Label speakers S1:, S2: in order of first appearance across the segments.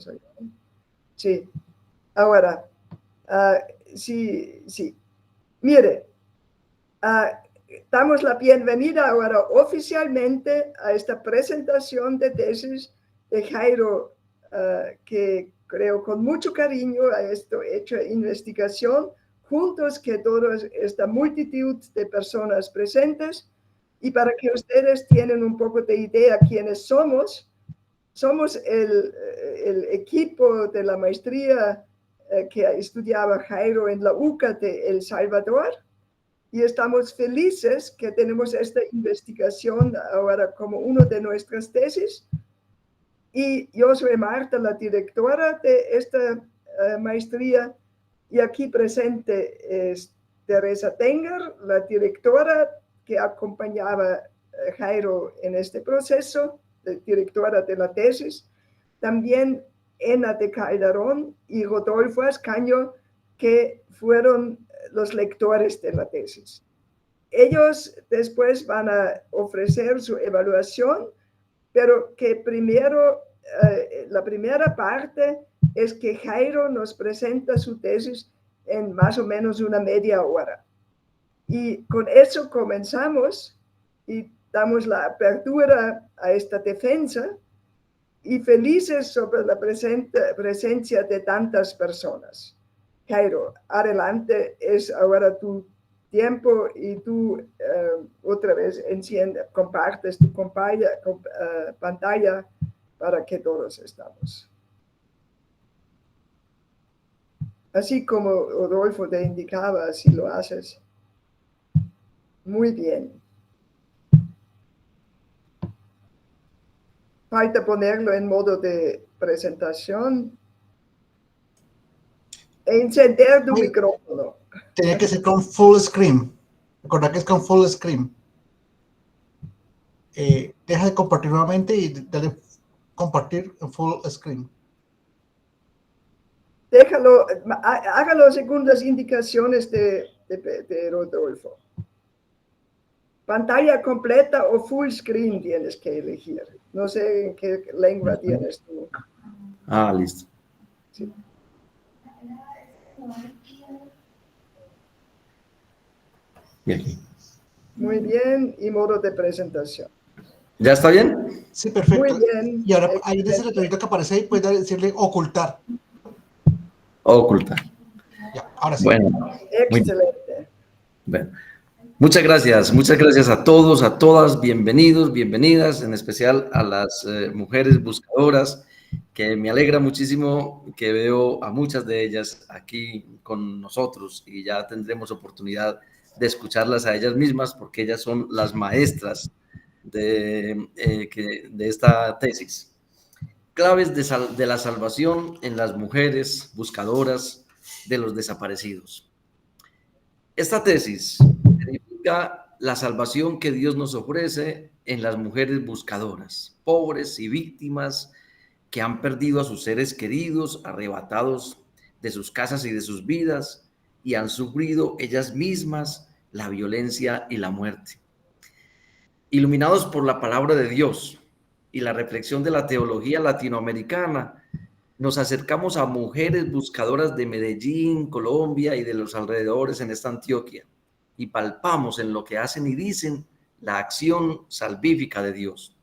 S1: estamos ahí. Sí, ahora, sí, sí. Mire, damos la bienvenida ahora oficialmente a esta presentación de tesis de Jairo, que creo con mucho cariño ha hecho investigación juntos que toda esta multitud de personas presentes, y para que ustedes tienen un poco de idea quiénes somos el equipo de la maestría que estudiaba Jairo en la UCA de El Salvador, y estamos felices que tenemos esta investigación ahora como una de nuestras tesis. Y yo soy Marta, la directora de esta maestría, y aquí presente es Teresa Tenger, la directora que acompañaba a Jairo en este proceso, directora de la tesis. También Ena de Calderón y Rodolfo Ascaño, que fueron los lectores de la tesis. Ellos después van a ofrecer su evaluación, pero que primero, la primera parte es que Jairo nos presenta su tesis en más o menos una media hora. Y con eso comenzamos y damos la apertura a esta defensa, y felices sobre la presencia de tantas personas. Jairo, adelante, es ahora tu tiempo, y tú otra vez compartes tu pantalla para que todos estamos. Así como Rodolfo te indicaba, si lo haces. Muy bien. Falta ponerlo en modo de presentación. E encender tu micrófono.
S2: Tiene que ser con full screen. Recuerda que es con full screen. Deja de compartir nuevamente y dale compartir en full screen.
S1: Déjalo, hágalo según las indicaciones de Rodolfo. Pantalla completa o full screen tienes que elegir. No sé en qué lengua tienes tú.
S3: Listo.
S1: Sí.
S3: Bien.
S1: Muy bien, y modo de presentación.
S3: ¿Ya está bien?
S2: Sí, perfecto.
S1: Muy bien.
S2: Y ahora hay ese letrerito que aparece ahí, puedes decirle ocultar.
S3: Ocultar.
S2: Ya, ahora sí.
S3: Bueno.
S1: Excelente.
S3: Bueno. Muchas gracias a todos, a todas, bienvenidos, bienvenidas, en especial a las mujeres buscadoras, que me alegra muchísimo que veo a muchas de ellas aquí con nosotros, y ya tendremos oportunidad de escucharlas a ellas mismas, porque ellas son las maestras de esta tesis. Claves de la salvación en las mujeres buscadoras de los desaparecidos. Esta tesis verifica la salvación que Dios nos ofrece en las mujeres buscadoras, pobres y víctimas que han perdido a sus seres queridos, arrebatados de sus casas y de sus vidas, y han sufrido ellas mismas la violencia y la muerte. Iluminados por la palabra de Dios y la reflexión de la teología latinoamericana, nos acercamos a mujeres buscadoras de Medellín, Colombia y de los alrededores en esta Antioquia, y palpamos en lo que hacen y dicen la acción salvífica de Dios.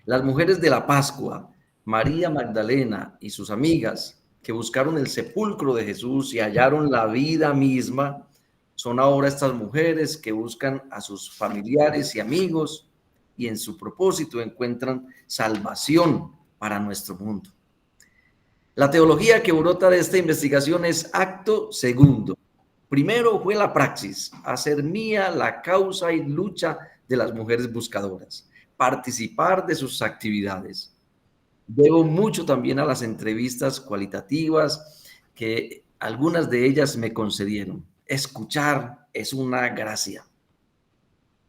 S3: Las mujeres de la Pascua, María Magdalena y sus amigas, que buscaron el sepulcro de Jesús y hallaron la vida misma, son ahora estas mujeres que buscan a sus familiares y amigos, y en su propósito encuentran salvación para nuestro mundo. La teología que brota de esta investigación es acto segundo. Primero fue la praxis, hacer mía la causa y lucha de las mujeres buscadoras, participar de sus actividades. Debo mucho también a las entrevistas cualitativas que algunas de ellas me concedieron. Escuchar es una gracia.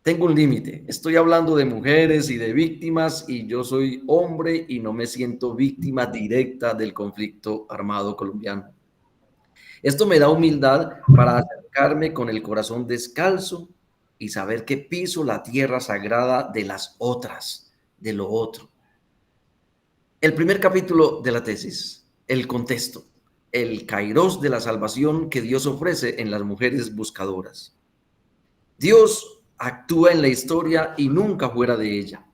S3: Tengo un límite. Estoy hablando de mujeres y de víctimas, y yo soy hombre y no me siento víctima directa del conflicto armado colombiano. Esto me da humildad para acercarme con el corazón descalzo y saber que piso la tierra sagrada de las otras, de lo otro. El primer capítulo de la tesis, el contexto, el kairos de la salvación que Dios ofrece en las mujeres buscadoras. Dios actúa en la historia y nunca fuera de ella.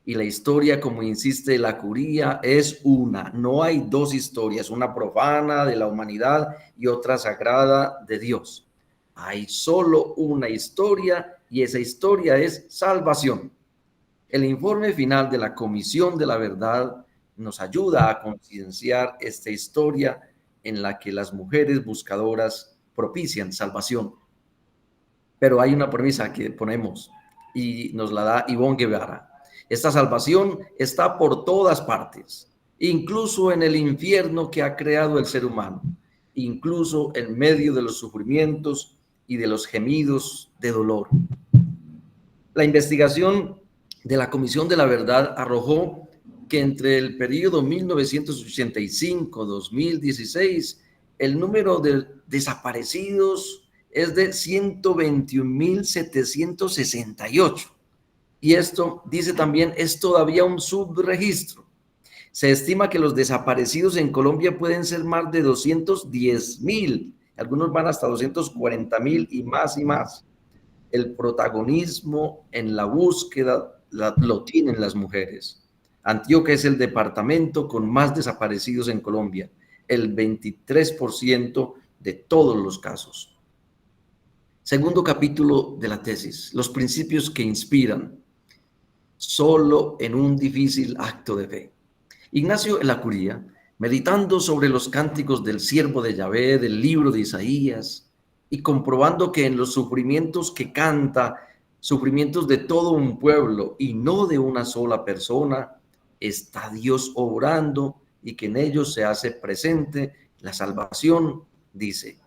S3: Y la historia, como insiste la curía, es una. No hay dos historias, una profana de la humanidad y otra sagrada de Dios. Hay solo una historia y esa historia es salvación. El informe final de la Comisión de la Verdad nos ayuda a concienciar esta historia en la que las mujeres buscadoras propician salvación. Pero hay una premisa que ponemos y nos la da Ivonne Guevara. Esta salvación está por todas partes, incluso en el infierno que ha creado el ser humano, incluso en medio de los sufrimientos y de los gemidos de dolor. La investigación de la Comisión de la Verdad arrojó que entre el periodo 1985-2016 el número de desaparecidos es de 121.768. Y esto, dice también, es todavía un subregistro. Se estima que los desaparecidos en Colombia pueden ser más de 210.000. Algunos van hasta 240.000 y más y más. El protagonismo en la búsqueda lo tienen las mujeres. Antioquia es el departamento con más desaparecidos en Colombia, el 23% de todos los casos. Segundo capítulo de la tesis, los principios que inspiran. Solo en un difícil acto de fe. Ignacio Ellacuría, meditando sobre los cánticos del siervo de Yahvé, del libro de Isaías, y comprobando que en los sufrimientos que canta, sufrimientos de todo un pueblo y no de una sola persona, está Dios obrando y que en ellos se hace presente la salvación, dice: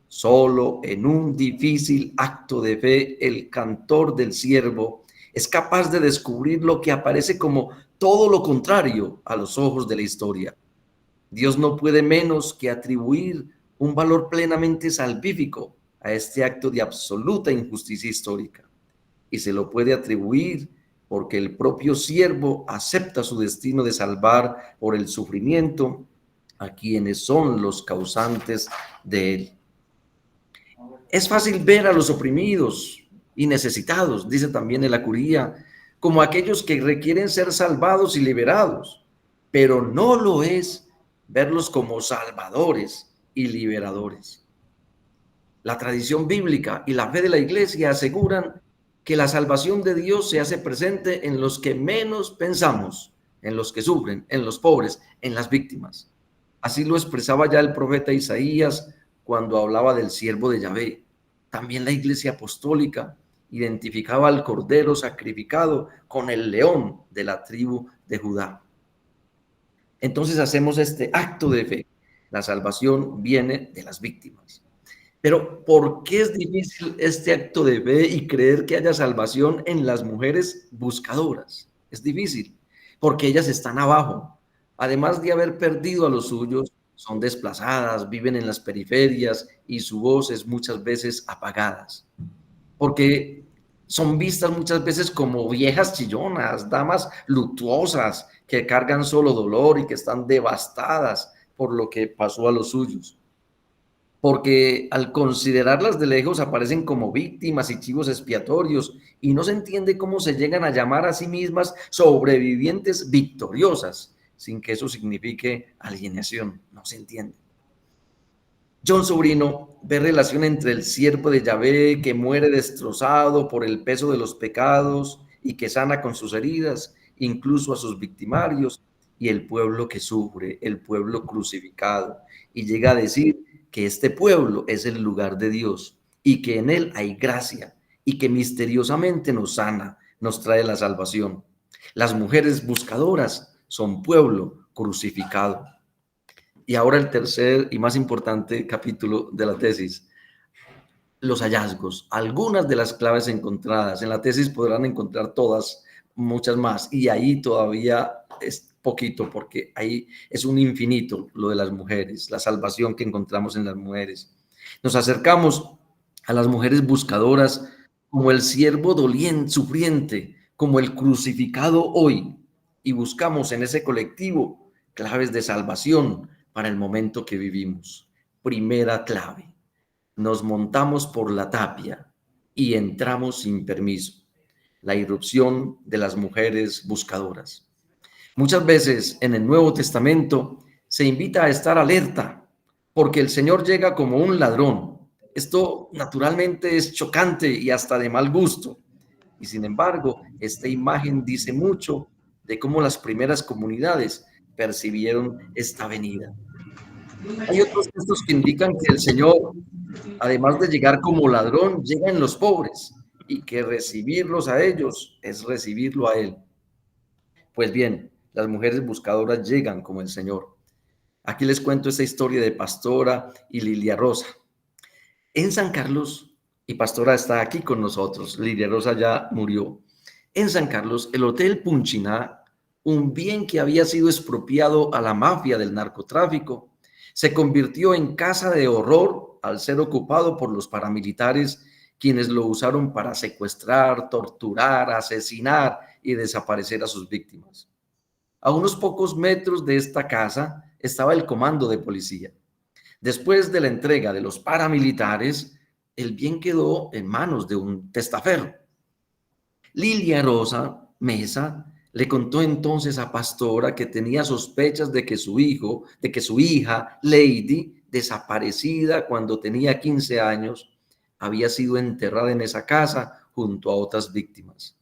S3: solo en un difícil acto de fe el cantor del siervo es capaz de descubrir lo que aparece como todo lo contrario a los ojos de la historia. Dios no puede menos que atribuir un valor plenamente salvífico a este acto de absoluta injusticia histórica. Y se lo puede atribuir porque el propio siervo acepta su destino de salvar por el sufrimiento a quienes son los causantes de él. Es fácil ver a los oprimidos y necesitados, dice también Ellacuría, como aquellos que requieren ser salvados y liberados, pero no lo es verlos como salvadores y liberadores. La tradición bíblica y la fe de la Iglesia aseguran que la salvación de Dios se hace presente en los que menos pensamos, en los que sufren, en los pobres, en las víctimas. Así lo expresaba ya el profeta Isaías cuando hablaba del siervo de Yahvé. También la Iglesia apostólica identificaba al cordero sacrificado con el león de la tribu de Judá. Entonces hacemos este acto de fe. La salvación viene de las víctimas. Pero ¿por qué es difícil este acto de fe y creer que haya salvación en las mujeres buscadoras? Es difícil, porque ellas están abajo. Además de haber perdido a los suyos, son desplazadas, viven en las periferias y su voz es muchas veces apagadas. Porque son vistas muchas veces como viejas chillonas, damas luctuosas que cargan solo dolor y que están devastadas por lo que pasó a los suyos. Porque al considerarlas de lejos aparecen como víctimas y chivos expiatorios y no se entiende cómo se llegan a llamar a sí mismas sobrevivientes victoriosas, sin que eso signifique alienación, no se entiende. John Sobrino ve relación entre el siervo de Yahvé que muere destrozado por el peso de los pecados y que sana con sus heridas, incluso a sus victimarios, y el pueblo que sufre, el pueblo crucificado, y llega a decir que este pueblo es el lugar de Dios y que en él hay gracia y que misteriosamente nos sana, nos trae la salvación. Las mujeres buscadoras son pueblo crucificado. Y ahora el tercer y más importante capítulo de la tesis, los hallazgos. Algunas de las claves encontradas. En la tesis podrán encontrar todas, muchas más, y ahí todavía es poquito porque ahí es un infinito lo de las mujeres, la salvación que encontramos en las mujeres. Nos acercamos a las mujeres buscadoras como el siervo doliente, sufriente, como el crucificado hoy, y buscamos en ese colectivo claves de salvación para el momento que vivimos. Primera clave: nos montamos por la tapia y entramos sin permiso. La irrupción de las mujeres buscadoras. Muchas veces en el Nuevo Testamento se invita a estar alerta porque el Señor llega como un ladrón. Esto naturalmente es chocante y hasta de mal gusto. Y sin embargo, esta imagen dice mucho de cómo las primeras comunidades percibieron esta venida. Hay otros textos que indican que el Señor, además de llegar como ladrón, llega en los pobres y que recibirlos a ellos es recibirlo a Él. Pues bien, las mujeres buscadoras llegan como el Señor. Aquí les cuento esta historia de Pastora y Lilia Rosa. En San Carlos, y Pastora está aquí con nosotros, Lilia Rosa ya murió. En San Carlos, el Hotel Punchiná, un bien que había sido expropiado a la mafia del narcotráfico, se convirtió en casa de horror al ser ocupado por los paramilitares, quienes lo usaron para secuestrar, torturar, asesinar y desaparecer a sus víctimas. A unos pocos metros de esta casa estaba el comando de policía. Después de la entrega de los paramilitares, el bien quedó en manos de un testaferro. Lilia Rosa Mesa le contó entonces a Pastora que tenía sospechas de que su hija, Lady, desaparecida cuando tenía 15 años, había sido enterrada en esa casa junto a otras víctimas.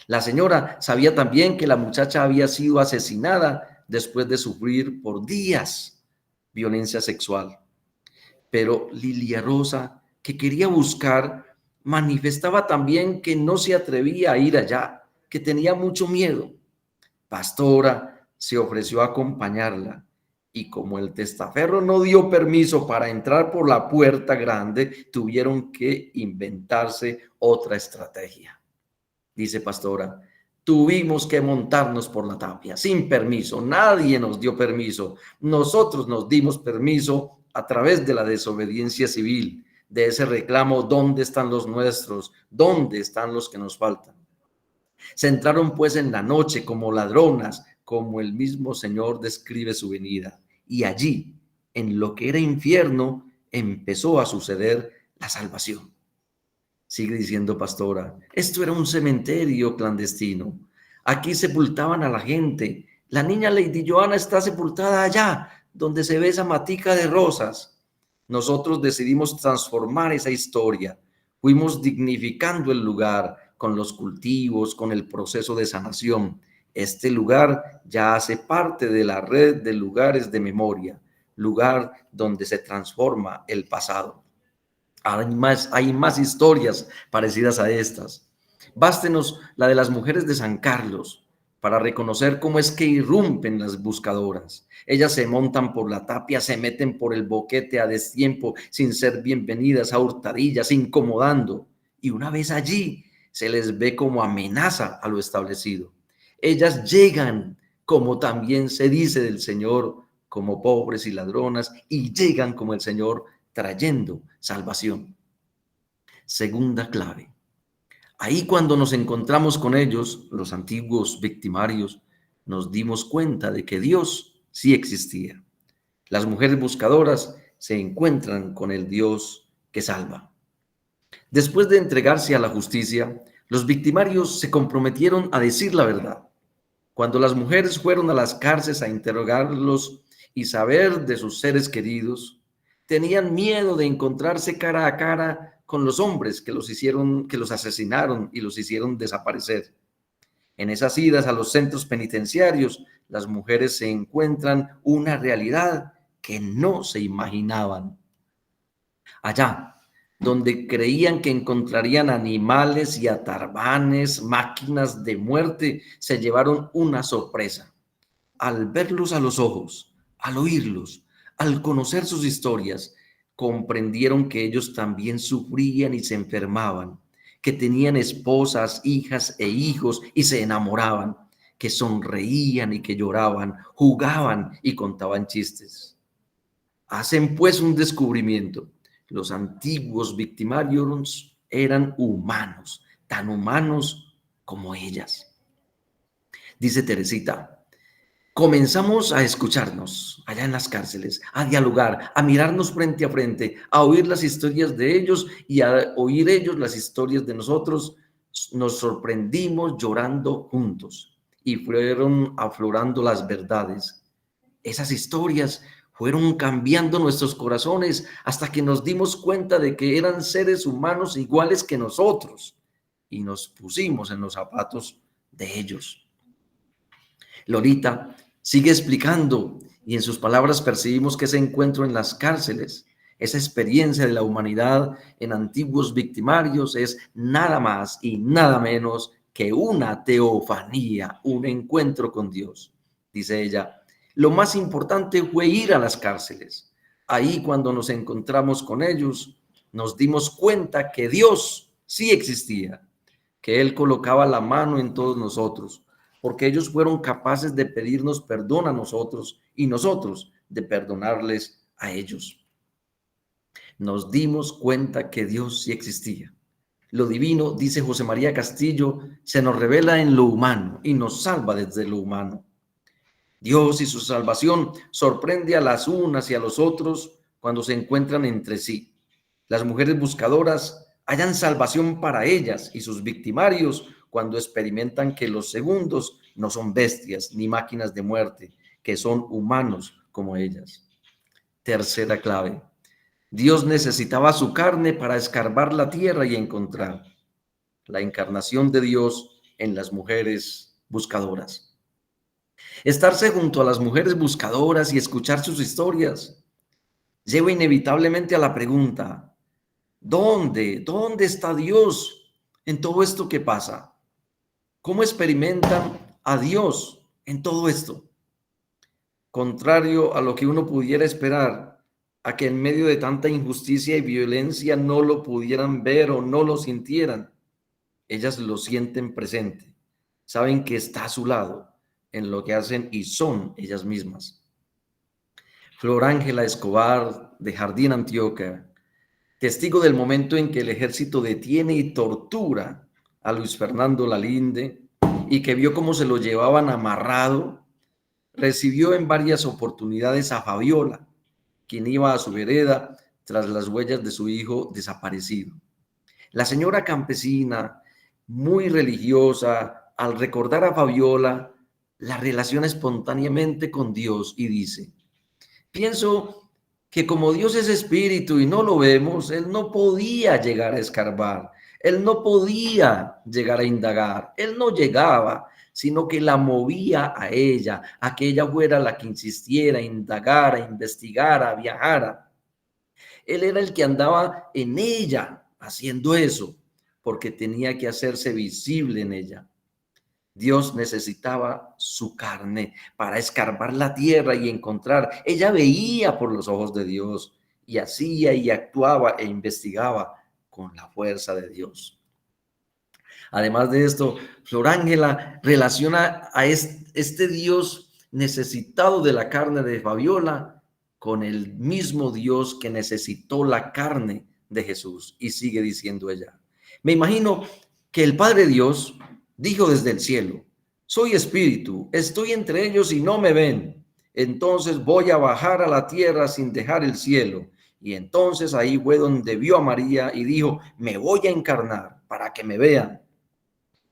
S3: La señora sabía también que la muchacha había sido asesinada después de sufrir por días violencia sexual. Pero Lilia Rosa, que quería buscar, manifestaba también que no se atrevía a ir allá, que tenía mucho miedo. Pastora se ofreció a acompañarla y como el testaferro no dio permiso para entrar por la puerta grande, tuvieron que inventarse otra estrategia. Dice Pastora: tuvimos que montarnos por la tapia, sin permiso, nadie nos dio permiso, nosotros nos dimos permiso a través de la desobediencia civil, de ese reclamo: ¿dónde están los nuestros? ¿Dónde están los que nos faltan? Se entraron pues en la noche como ladronas, como el mismo Señor describe su venida, y allí, en lo que era infierno, empezó a suceder la salvación. Sigue diciendo Pastora: esto era un cementerio clandestino. Aquí sepultaban a la gente. La niña Lady Joana está sepultada allá, donde se ve esa matica de rosas. Nosotros decidimos transformar esa historia. Fuimos dignificando el lugar con los cultivos, con el proceso de sanación. Este lugar ya hace parte de la red de lugares de memoria, lugar donde se transforma el pasado. Hay más historias parecidas a estas. Bástenos la de las mujeres de San Carlos para reconocer cómo es que irrumpen las buscadoras. Ellas se montan por la tapia, se meten por el boquete a destiempo, sin ser bienvenidas, a hurtadillas, incomodando. Y una vez allí, se les ve como amenaza a lo establecido. Ellas llegan, como también se dice del Señor, como pobres y ladronas, y llegan como el Señor, trayendo salvación. Segunda clave. Ahí cuando nos encontramos con ellos, los antiguos victimarios, nos dimos cuenta de que Dios sí existía. Las mujeres buscadoras se encuentran con el Dios que salva. Después de entregarse a la justicia, los victimarios se comprometieron a decir la verdad. Cuando las mujeres fueron a las cárceles a interrogarlos y saber de sus seres queridos, tenían miedo de encontrarse cara a cara con los hombres que los asesinaron y los hicieron desaparecer. En esas idas a los centros penitenciarios, las mujeres se encuentran una realidad que no se imaginaban. Allá, donde creían que encontrarían animales y atarbanes, máquinas de muerte, se llevaron una sorpresa. Al verlos a los ojos, al oírlos, al conocer sus historias, comprendieron que ellos también sufrían y se enfermaban, que tenían esposas, hijas e hijos y se enamoraban, que sonreían y que lloraban, jugaban y contaban chistes. Hacen pues un descubrimiento. Los antiguos victimarios eran humanos, tan humanos como ellas. Dice Teresita, comenzamos a escucharnos allá en las cárceles, a dialogar, a mirarnos frente a frente, a oír las historias de ellos y a oír ellos las historias de nosotros. Nos sorprendimos llorando juntos y fueron aflorando las verdades. Esas historias fueron cambiando nuestros corazones hasta que nos dimos cuenta de que eran seres humanos iguales que nosotros y nos pusimos en los zapatos de ellos. Lolita sigue explicando y en sus palabras percibimos que ese encuentro en las cárceles, esa experiencia de la humanidad en antiguos victimarios es nada más y nada menos que una teofanía, un encuentro con Dios. Dice ella, lo más importante fue ir a las cárceles. Ahí cuando nos encontramos con ellos, nos dimos cuenta que Dios sí existía, que Él colocaba la mano en todos nosotros, porque ellos fueron capaces de pedirnos perdón a nosotros y nosotros de perdonarles a ellos. Nos dimos cuenta que Dios sí existía. Lo divino, dice José María Castillo, se nos revela en lo humano y nos salva desde lo humano. Dios y su salvación sorprende a las unas y a los otros cuando se encuentran entre sí. Las mujeres buscadoras hallan salvación para ellas y sus victimarios cuando experimentan que los segundos no son bestias ni máquinas de muerte, que son humanos como ellas. Tercera clave. Dios necesitaba su carne para escarbar la tierra y encontrar la encarnación de Dios en las mujeres buscadoras. Estarse junto a las mujeres buscadoras y escuchar sus historias lleva inevitablemente a la pregunta, ¿dónde está Dios en todo esto que pasa? ¿Cómo experimentan a Dios en todo esto? Contrario a lo que uno pudiera esperar, a que en medio de tanta injusticia y violencia no lo pudieran ver o no lo sintieran, ellas lo sienten presente, saben que está a su lado en lo que hacen y son ellas mismas. Flor Ángela Escobar, de Jardín, Antioquia, testigo del momento en que el ejército detiene y tortura a Luis Fernando Lalinde y que vio cómo se lo llevaban amarrado, recibió en varias oportunidades a Fabiola, quien iba a su vereda tras las huellas de su hijo desaparecido. La señora campesina, muy religiosa, al recordar a Fabiola, la relaciona espontáneamente con Dios y dice, pienso que como Dios es espíritu y no lo vemos, Él no podía llegar a escarbar, Él no podía llegar a indagar, Él no llegaba, sino que la movía a ella, a que ella fuera la que insistiera, indagara, investigara, viajara. Él era el que andaba en ella haciendo eso, porque tenía que hacerse visible en ella. Dios necesitaba su carne para escarbar la tierra y encontrar. Ella veía por los ojos de Dios y hacía y actuaba e investigaba con la fuerza de Dios. Además de esto, Flor Ángela relaciona a este Dios necesitado de la carne de Fabiola con el mismo Dios que necesitó la carne de Jesús. Y sigue diciendo ella, me imagino que el Padre Dios dijo desde el cielo, soy espíritu, estoy entre ellos y no me ven. Entonces voy a bajar a la tierra sin dejar el cielo. Y entonces ahí fue donde vio a María y dijo, me voy a encarnar para que me vean.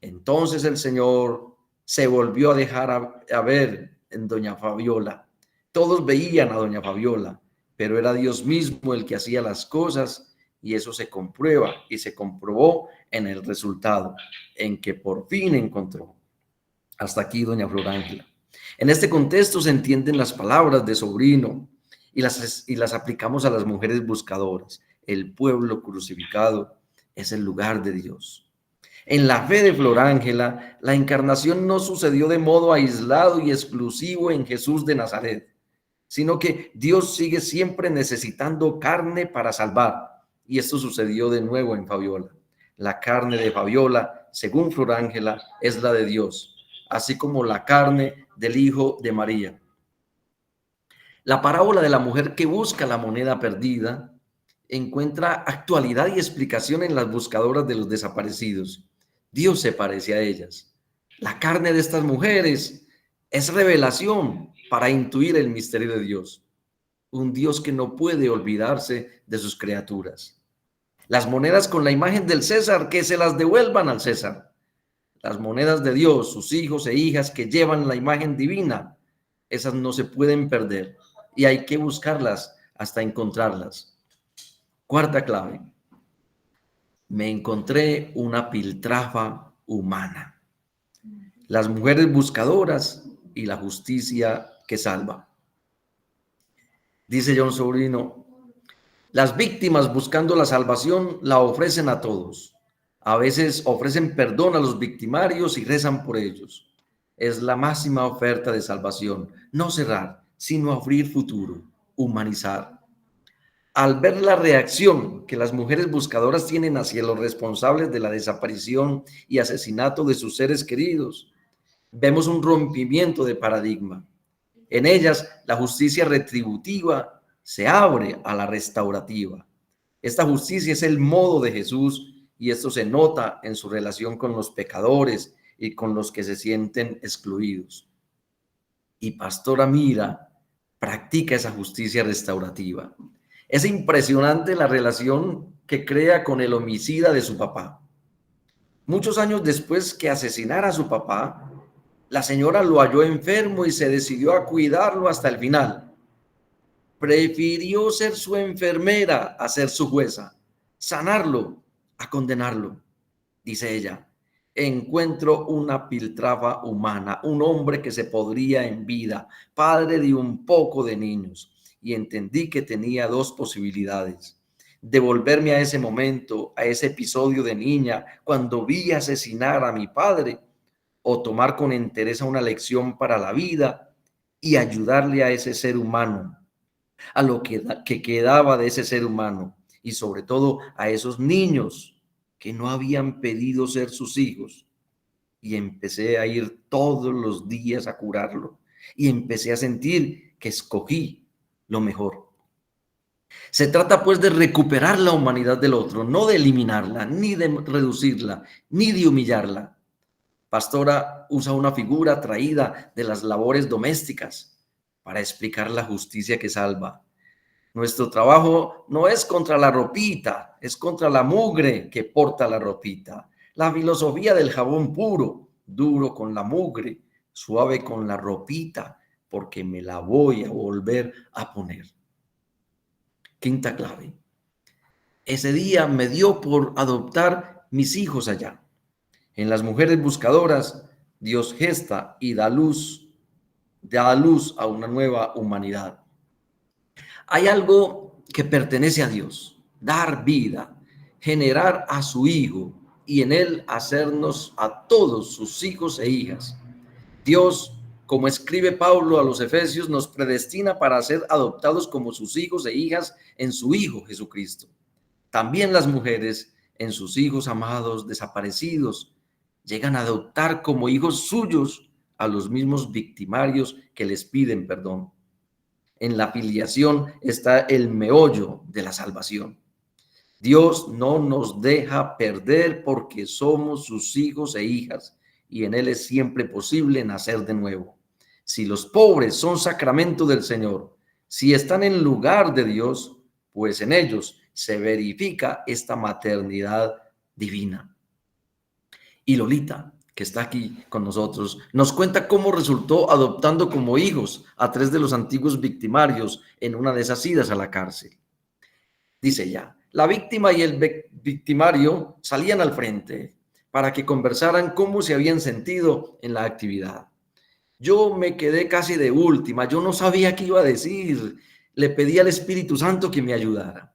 S3: Entonces el Señor se volvió a dejar a ver en doña Fabiola. Todos veían a doña Fabiola, pero era Dios mismo el que hacía las cosas y eso se comprueba y se comprobó en el resultado, en que por fin encontró. Hasta aquí doña Flor Ángela. En este contexto se entienden las palabras de Sobrino y las aplicamos a las mujeres buscadoras. El pueblo crucificado es el lugar de Dios. En la fe de Flor Ángela, la encarnación no sucedió de modo aislado y exclusivo en Jesús de Nazaret, sino que Dios sigue siempre necesitando carne para salvar. Y esto sucedió de nuevo en Fabiola. La carne de Fabiola, según Flor Ángela, es la de Dios, así como la carne del Hijo de María. La parábola de la mujer que busca la moneda perdida encuentra actualidad y explicación en las buscadoras de los desaparecidos. Dios se parece a ellas. La carne de estas mujeres es revelación para intuir el misterio de Dios. Un Dios que no puede olvidarse de sus criaturas. Las monedas con la imagen del César, que se las devuelvan al César. Las monedas de Dios, sus hijos e hijas que llevan la imagen divina, esas no se pueden perder y hay que buscarlas hasta encontrarlas. Cuarta clave. Me encontré una piltrafa humana. Las mujeres buscadoras y la justicia que salva. Dice John Sobrino, las víctimas buscando la salvación la ofrecen a todos. A veces ofrecen perdón a los victimarios y rezan por ellos. Es la máxima oferta de salvación. No cerrar, sino abrir futuro, humanizar. Al ver la reacción que las mujeres buscadoras tienen hacia los responsables de la desaparición y asesinato de sus seres queridos, vemos un rompimiento de paradigma. En ellas, la justicia retributiva se abre a la restaurativa. Esta justicia es el modo de Jesús y esto se nota en su relación con los pecadores y con los que se sienten excluidos. Y Pastora Mira practica esa justicia restaurativa. Es impresionante la relación que crea con el homicida de su papá. Muchos años después que asesinara a su papá, la señora lo halló enfermo y se decidió a cuidarlo hasta el final. Prefirió ser su enfermera a ser su jueza, sanarlo a condenarlo. Dice ella, encuentro una piltrafa humana, un hombre que se podría en vida, padre de un poco de niños, y entendí que tenía dos posibilidades: devolverme a ese momento, a ese episodio de niña, cuando vi asesinar a mi padre, o tomar con entereza una lección para la vida y ayudarle a ese ser humano, a lo que quedaba de ese ser humano, y sobre todo a esos niños que no habían pedido ser sus hijos. Y empecé a ir todos los días a curarlo y empecé a sentir que escogí lo mejor. Se trata pues de recuperar la humanidad del otro, no de eliminarla, ni de reducirla, ni de humillarla. Pastora usa una figura traída de las labores domésticas para explicar la justicia que salva. Nuestro trabajo no es contra la ropita, es contra la mugre que porta la ropita. La filosofía del jabón puro, duro con la mugre, suave con la ropita, porque me la voy a volver a poner. Quinta clave. Ese día me dio por adoptar mis hijos allá. En las mujeres buscadoras, Dios gesta y da luz a una nueva humanidad. Hay algo que pertenece a Dios: dar vida, generar a su Hijo y en él hacernos a todos sus hijos e hijas. Dios, como escribe Pablo a los Efesios, nos predestina para ser adoptados como sus hijos e hijas en su Hijo Jesucristo. También las mujeres, en sus hijos amados desaparecidos, llegan a adoptar como hijos suyos a los mismos victimarios que les piden perdón. En la filiación está el meollo de la salvación. Dios no nos deja perder porque somos sus hijos e hijas y en Él es siempre posible nacer de nuevo. Si los pobres son sacramento del Señor, si están en lugar de Dios, pues en ellos se verifica esta maternidad divina. Y Lolita, que está aquí con nosotros, nos cuenta cómo resultó adoptando como hijos a 3 de los antiguos victimarios en una de esas idas a la cárcel. Dice ella, la víctima y el victimario salían al frente para que conversaran cómo se habían sentido en la actividad. Yo me quedé casi de última, yo no sabía qué iba a decir, le pedí al Espíritu Santo que me ayudara.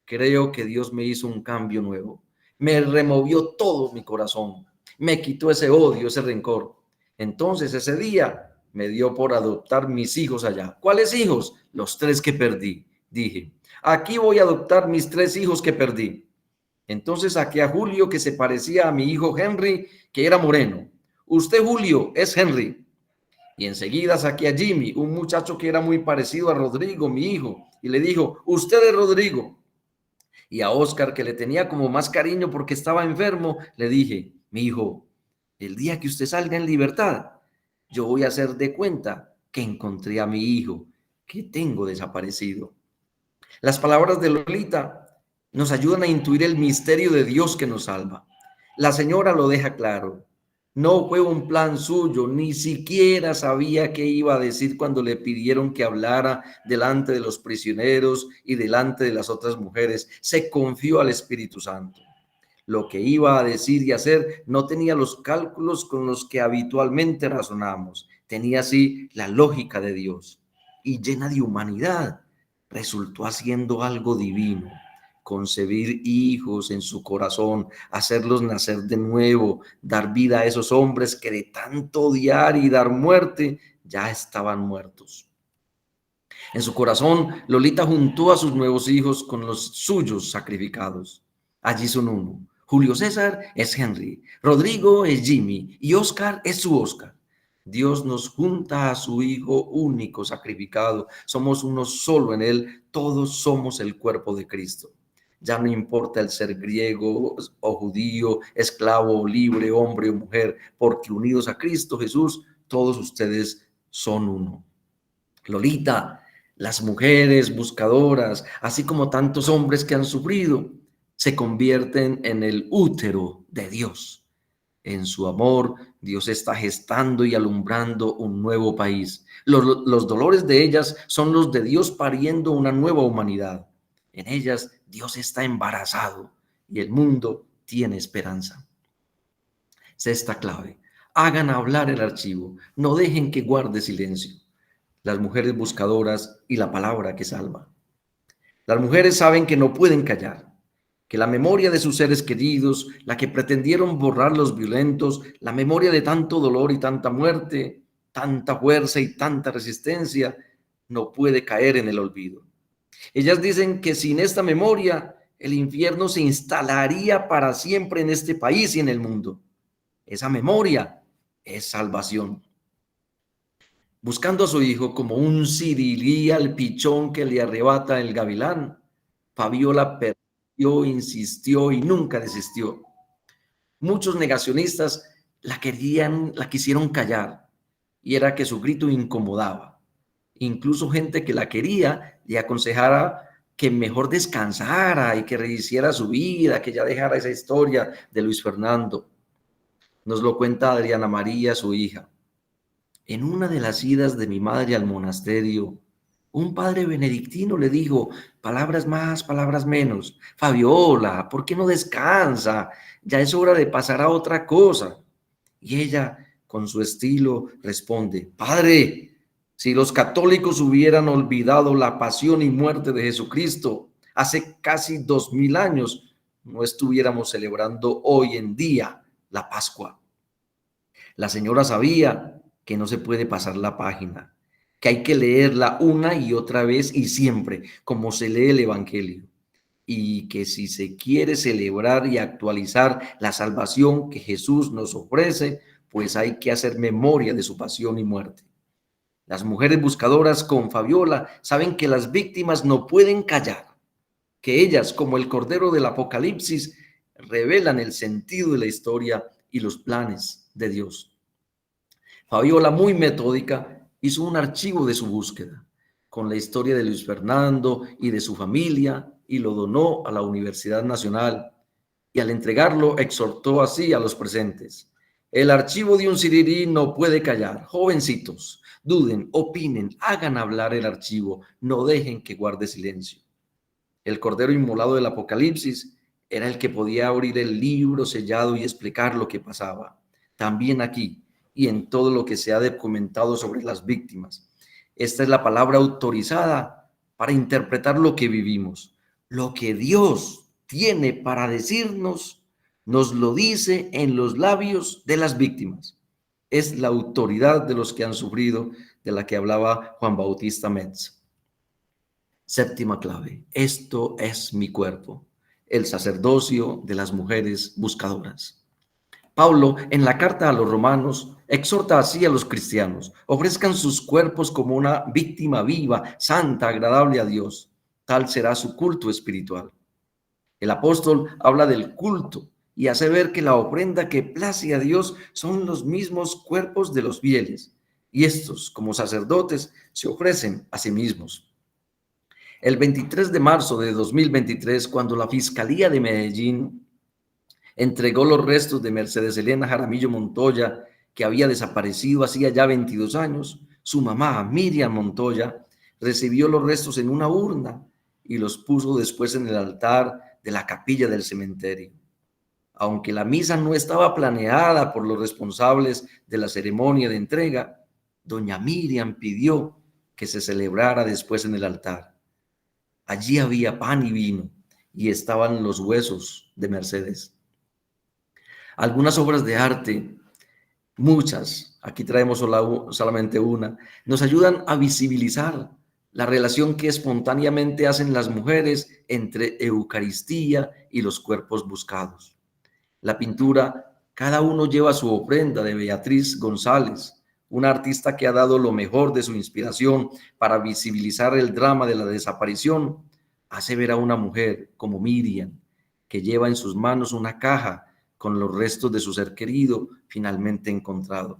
S3: Creo que Dios me hizo un cambio nuevo, me removió todo mi corazón. Me quitó ese odio, ese rencor. Entonces ese día me dio por adoptar mis hijos allá. ¿Cuáles hijos? Los 3 que perdí. Dije, aquí voy a adoptar mis 3 hijos que perdí. Entonces saqué a Julio, que se parecía a mi hijo Henry, que era moreno. Usted, Julio, es Henry. Y enseguida saqué a Jimmy, un muchacho que era muy parecido a Rodrigo, mi hijo. Y le dijo, usted es Rodrigo. Y a Oscar, que le tenía como más cariño porque estaba enfermo, le dije, mi hijo, El día que usted salga en libertad, yo voy a hacer de cuenta que encontré a mi hijo que tengo desaparecido. Las palabras de Lolita nos ayudan a intuir el misterio de Dios que nos salva. La señora lo deja claro. No fue un plan suyo, ni siquiera sabía qué iba a decir cuando le pidieron que hablara delante de los prisioneros y delante de las otras mujeres. Se confió al Espíritu Santo. Lo que iba a decir y hacer no tenía los cálculos con los que habitualmente razonamos. Tenía así la lógica de Dios y llena de humanidad. Resultó haciendo algo divino. Concebir hijos en su corazón, hacerlos nacer de nuevo, dar vida a esos hombres que de tanto odiar y dar muerte ya estaban muertos. En su corazón, Lolita juntó a sus nuevos hijos con los suyos sacrificados. Allí son uno. Julio César es Henry, Rodrigo es Jimmy y Oscar es su Oscar. Dios nos junta a su Hijo único sacrificado. Somos uno solo en Él. Todos somos el cuerpo de Cristo. Ya no importa el ser griego o judío, esclavo o libre, hombre o mujer, porque unidos a Cristo Jesús, todos ustedes son uno. Lolita, las mujeres buscadoras, así como tantos hombres que han sufrido, se convierten en el útero de Dios. En su amor, Dios está gestando y alumbrando un nuevo país. Los dolores de ellas son los de Dios pariendo una nueva humanidad. En ellas, Dios está embarazado y el mundo tiene esperanza. Sexta clave: hagan hablar el archivo, no dejen que guarde silencio. Las mujeres buscadoras y la palabra que salva. Las mujeres saben que no pueden callar, que la memoria de sus seres queridos, la que pretendieron borrar los violentos, la memoria de tanto dolor y tanta muerte, tanta fuerza y tanta resistencia, no puede caer en el olvido. Ellas dicen que sin esta memoria, el infierno se instalaría para siempre en este país y en el mundo. Esa memoria es salvación. Buscando a su hijo como un cirilí al pichón que le arrebata el gavilán, Fabiola persistió, insistió y nunca desistió. Muchos negacionistas la quisieron callar, y era que su grito incomodaba. Incluso gente que la quería le aconsejara que mejor descansara y que rehiciera su vida, que ya dejara esa historia de Luis Fernando. Nos lo cuenta Adriana María, su hija. En una de las idas de mi madre al monasterio, un padre benedictino le dijo, palabras más, palabras menos. Fabiola, ¿por qué no descansa? Ya es hora de pasar a otra cosa. Y ella, con su estilo, responde, Padre, si los católicos hubieran olvidado la pasión y muerte de Jesucristo hace casi 2000 años, no estuviéramos celebrando hoy en día la Pascua. La señora sabía que no se puede pasar la página, que hay que leerla una y otra vez y siempre, como se lee el Evangelio, y que si se quiere celebrar y actualizar la salvación que Jesús nos ofrece, pues hay que hacer memoria de su pasión y muerte. Las mujeres buscadoras con Fabiola saben que las víctimas no pueden callar, que ellas, como el Cordero del Apocalipsis, revelan el sentido de la historia y los planes de Dios. Fabiola, muy metódica, hizo un archivo de su búsqueda con la historia de Luis Fernando y de su familia y lo donó a la Universidad Nacional, y al entregarlo exhortó así a los presentes. El archivo de un sirirí no puede callar. Jovencitos, duden, opinen, hagan hablar el archivo, no dejen que guarde silencio. El Cordero Inmolado del Apocalipsis era el que podía abrir el libro sellado y explicar lo que pasaba. También aquí y en todo lo que se ha documentado sobre las víctimas. Esta es la palabra autorizada para interpretar lo que vivimos. Lo que Dios tiene para decirnos, nos lo dice en los labios de las víctimas. Es la autoridad de los que han sufrido, de la que hablaba Juan Bautista Metz. Séptima clave, esto es mi cuerpo, el sacerdocio de las mujeres buscadoras. Pablo, en la carta a los romanos, exhorta así a los cristianos: ofrezcan sus cuerpos como una víctima viva, santa, agradable a Dios. Tal será su culto espiritual. El apóstol habla del culto y hace ver que la ofrenda que place a Dios son los mismos cuerpos de los fieles, y estos, como sacerdotes, se ofrecen a sí mismos. El 23 de marzo de 2023, cuando la Fiscalía de Medellín entregó los restos de Mercedes Elena Jaramillo Montoya, que había desaparecido hacía ya 22 años, su mamá, Miriam Montoya, recibió los restos en una urna y los puso después en el altar de la capilla del cementerio. Aunque la misa no estaba planeada por los responsables de la ceremonia de entrega, doña Miriam pidió que se celebrara después en el altar. Allí había pan y vino y estaban los huesos de Mercedes. Algunas obras de arte, muchas, aquí traemos solamente una, nos ayudan a visibilizar la relación que espontáneamente hacen las mujeres entre Eucaristía y los cuerpos buscados. La pintura Cada uno lleva su ofrenda de Beatriz González, una artista que ha dado lo mejor de su inspiración para visibilizar el drama de la desaparición. Hace ver a una mujer como Miriam, que lleva en sus manos una caja con los restos de su ser querido finalmente encontrado.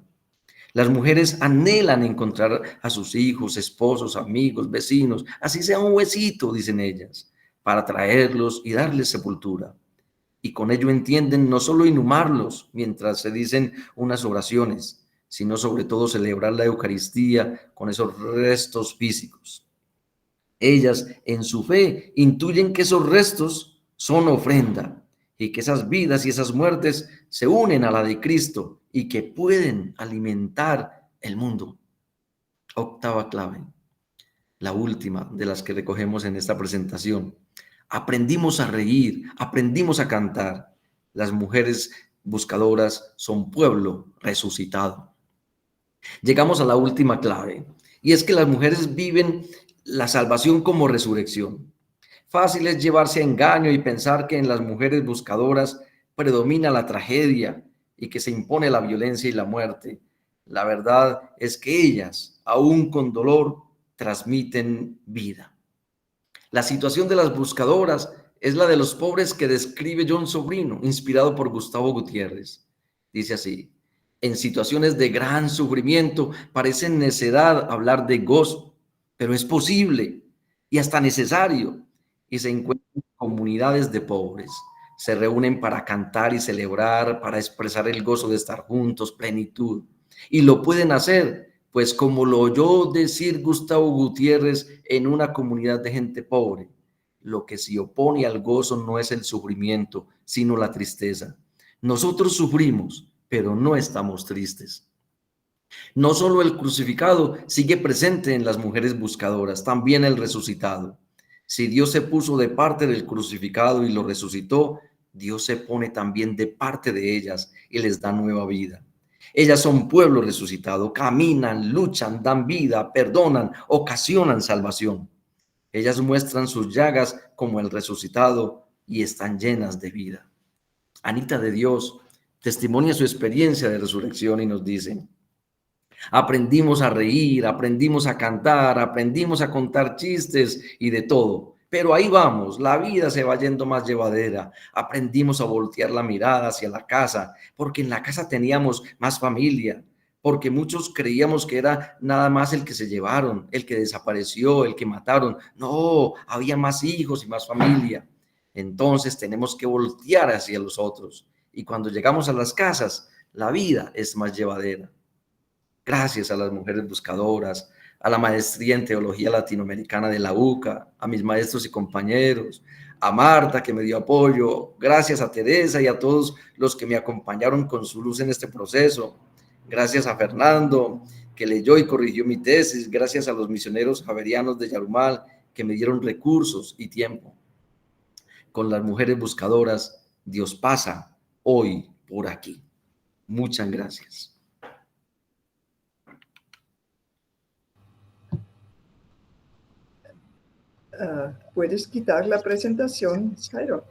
S3: Las mujeres anhelan encontrar a sus hijos, esposos, amigos, vecinos, así sea un huesito, dicen ellas, para traerlos y darles sepultura. Y con ello entienden no solo inhumarlos mientras se dicen unas oraciones, sino sobre todo celebrar la Eucaristía con esos restos físicos. Ellas, en su fe, intuyen que esos restos son ofrenda y que esas vidas y esas muertes se unen a la de Cristo y que pueden alimentar el mundo. Octava clave, la última de las que recogemos en esta presentación. Aprendimos a reír, aprendimos a cantar. Las mujeres buscadoras son pueblo resucitado. Llegamos a la última clave, y es que las mujeres viven la salvación como resurrección. Fácil es llevarse a engaño y pensar que en las mujeres buscadoras predomina la tragedia y que se impone la violencia y la muerte. La verdad es que ellas, aún con dolor, transmiten vida. La situación de las buscadoras es la de los pobres que describe John Sobrino, inspirado por Gustavo Gutiérrez. Dice así: en situaciones de gran sufrimiento parece necedad hablar de gozo, pero es posible y hasta necesario. Y se encuentran comunidades de pobres. Se reúnen para cantar y celebrar, para expresar el gozo de estar juntos, plenitud. Y lo pueden hacer, pues como lo oyó decir Gustavo Gutiérrez en una comunidad de gente pobre, lo que se opone al gozo no es el sufrimiento, sino la tristeza. Nosotros sufrimos, pero no estamos tristes. No solo el crucificado sigue presente en las mujeres buscadoras, también el resucitado. Si Dios se puso de parte del crucificado y lo resucitó, Dios se pone también de parte de ellas y les da nueva vida. Ellas son pueblo resucitado, caminan, luchan, dan vida, perdonan, ocasionan salvación. Ellas muestran sus llagas como el resucitado y están llenas de vida. Anita de Dios testimonia su experiencia de resurrección y nos dice: aprendimos a reír, aprendimos a cantar, aprendimos a contar chistes y de todo. Pero ahí vamos, la vida se va yendo más llevadera. Aprendimos a voltear la mirada hacia la casa, porque en la casa teníamos más familia, porque muchos creíamos que era nada más el que se llevaron, el que desapareció, el que mataron. No, había más hijos y más familia. Entonces tenemos que voltear hacia los otros. Y cuando llegamos a las casas, la vida es más llevadera. Gracias a las mujeres buscadoras, a la maestría en teología latinoamericana de la UCA, a mis maestros y compañeros, a Marta que me dio apoyo, gracias a Teresa y a todos los que me acompañaron con su luz en este proceso, gracias a Fernando que leyó y corrigió mi tesis, gracias a los misioneros javerianos de Yarumal que me dieron recursos y tiempo. Con las mujeres buscadoras, Dios pasa hoy por aquí. Muchas gracias.
S1: Puedes quitar la presentación, Jairo.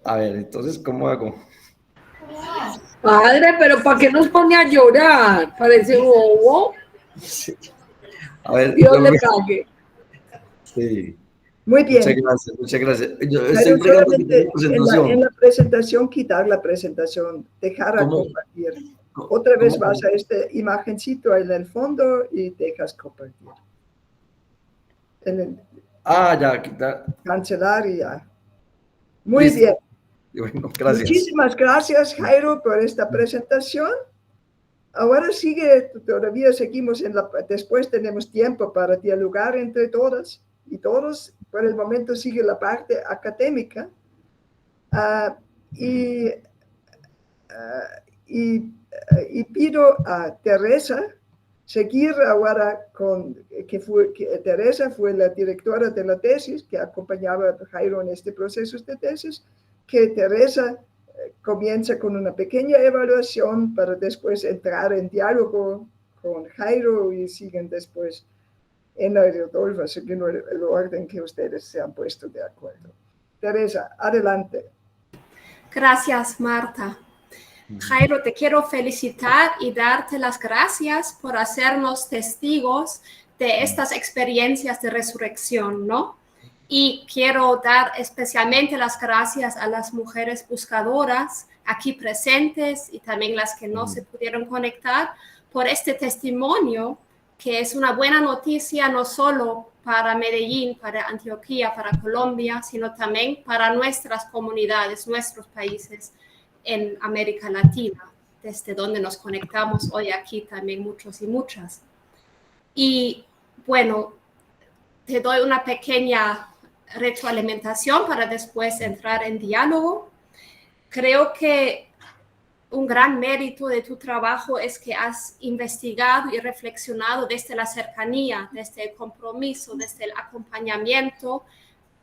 S3: A ver, entonces, ¿cómo hago?
S4: Padre, pero ¿para qué nos pone a llorar? Parece bobo.
S3: Sí. A ver,
S4: Dios le pague.
S3: Sí.
S1: Muy bien.
S3: Muchas gracias, muchas gracias. Yo
S1: Pero
S3: estoy bregando con
S1: solamente
S3: la presentación.
S1: en la presentación, quitar la presentación, dejar a
S3: ¿Cómo?
S1: compartir. Otra vez
S3: ¿Cómo?
S1: vas a este imagencito en el fondo y dejas compartir.
S3: Ya, quitar.
S1: Cancelar y ya. Muy
S3: Listo.
S1: bien.
S3: Bueno, gracias.
S1: Muchísimas gracias, Jairo, por esta presentación. Ahora todavía seguimos después tenemos tiempo para dialogar entre todas y todos. Por el momento sigue la parte académica. Y pido a Teresa seguir ahora Teresa fue la directora de la tesis que acompañaba a Jairo en este proceso de tesis, que Teresa comienza con una pequeña evaluación para después entrar en diálogo con Jairo y siguen después en la Rodolfo, siguiendo el orden que ustedes se han puesto de acuerdo. Teresa, adelante.
S5: Gracias, Marta. Jairo, te quiero felicitar y darte las gracias por hacernos testigos de estas experiencias de resurrección, ¿no? Y quiero dar especialmente las gracias a las mujeres buscadoras aquí presentes y también las que no se pudieron conectar por este testimonio, que es una buena noticia no solo para Medellín, para Antioquia, para Colombia, sino también para nuestras comunidades, nuestros países en América Latina, desde donde nos conectamos hoy aquí también muchos y muchas. Y bueno, te doy una pequeña retroalimentación para después entrar en diálogo. Creo que un gran mérito de tu trabajo es que has investigado y reflexionado desde la cercanía, desde el compromiso, desde el acompañamiento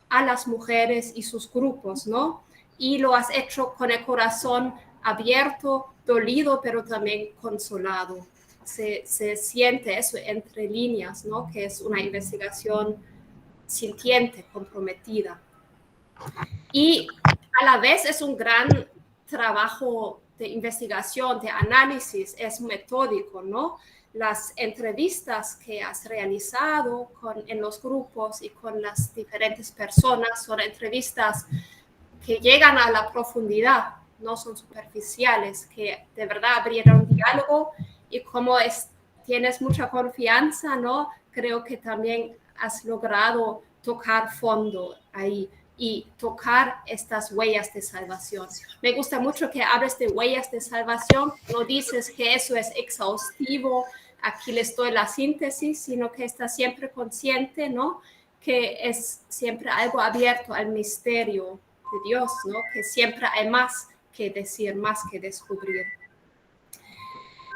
S5: a las mujeres y sus grupos, ¿no? Y lo has hecho con el corazón abierto, dolido, pero también consolado. Se siente eso entre líneas, ¿no? Que es una investigación sintiente, comprometida. Y a la vez es un gran trabajo de investigación, de análisis, es metódico, ¿no? Las entrevistas que has realizado en los grupos y con las diferentes personas son entrevistas que llegan a la profundidad, no son superficiales, que de verdad abrieron diálogo y como tienes mucha confianza, ¿no? Creo que también has logrado tocar fondo ahí y tocar estas huellas de salvación. Me gusta mucho que hables de huellas de salvación, no dices que eso es exhaustivo, aquí les doy la síntesis, sino que estás siempre consciente, ¿no? Que es siempre algo abierto al misterio de Dios, ¿no? Que siempre hay más que decir, más que descubrir.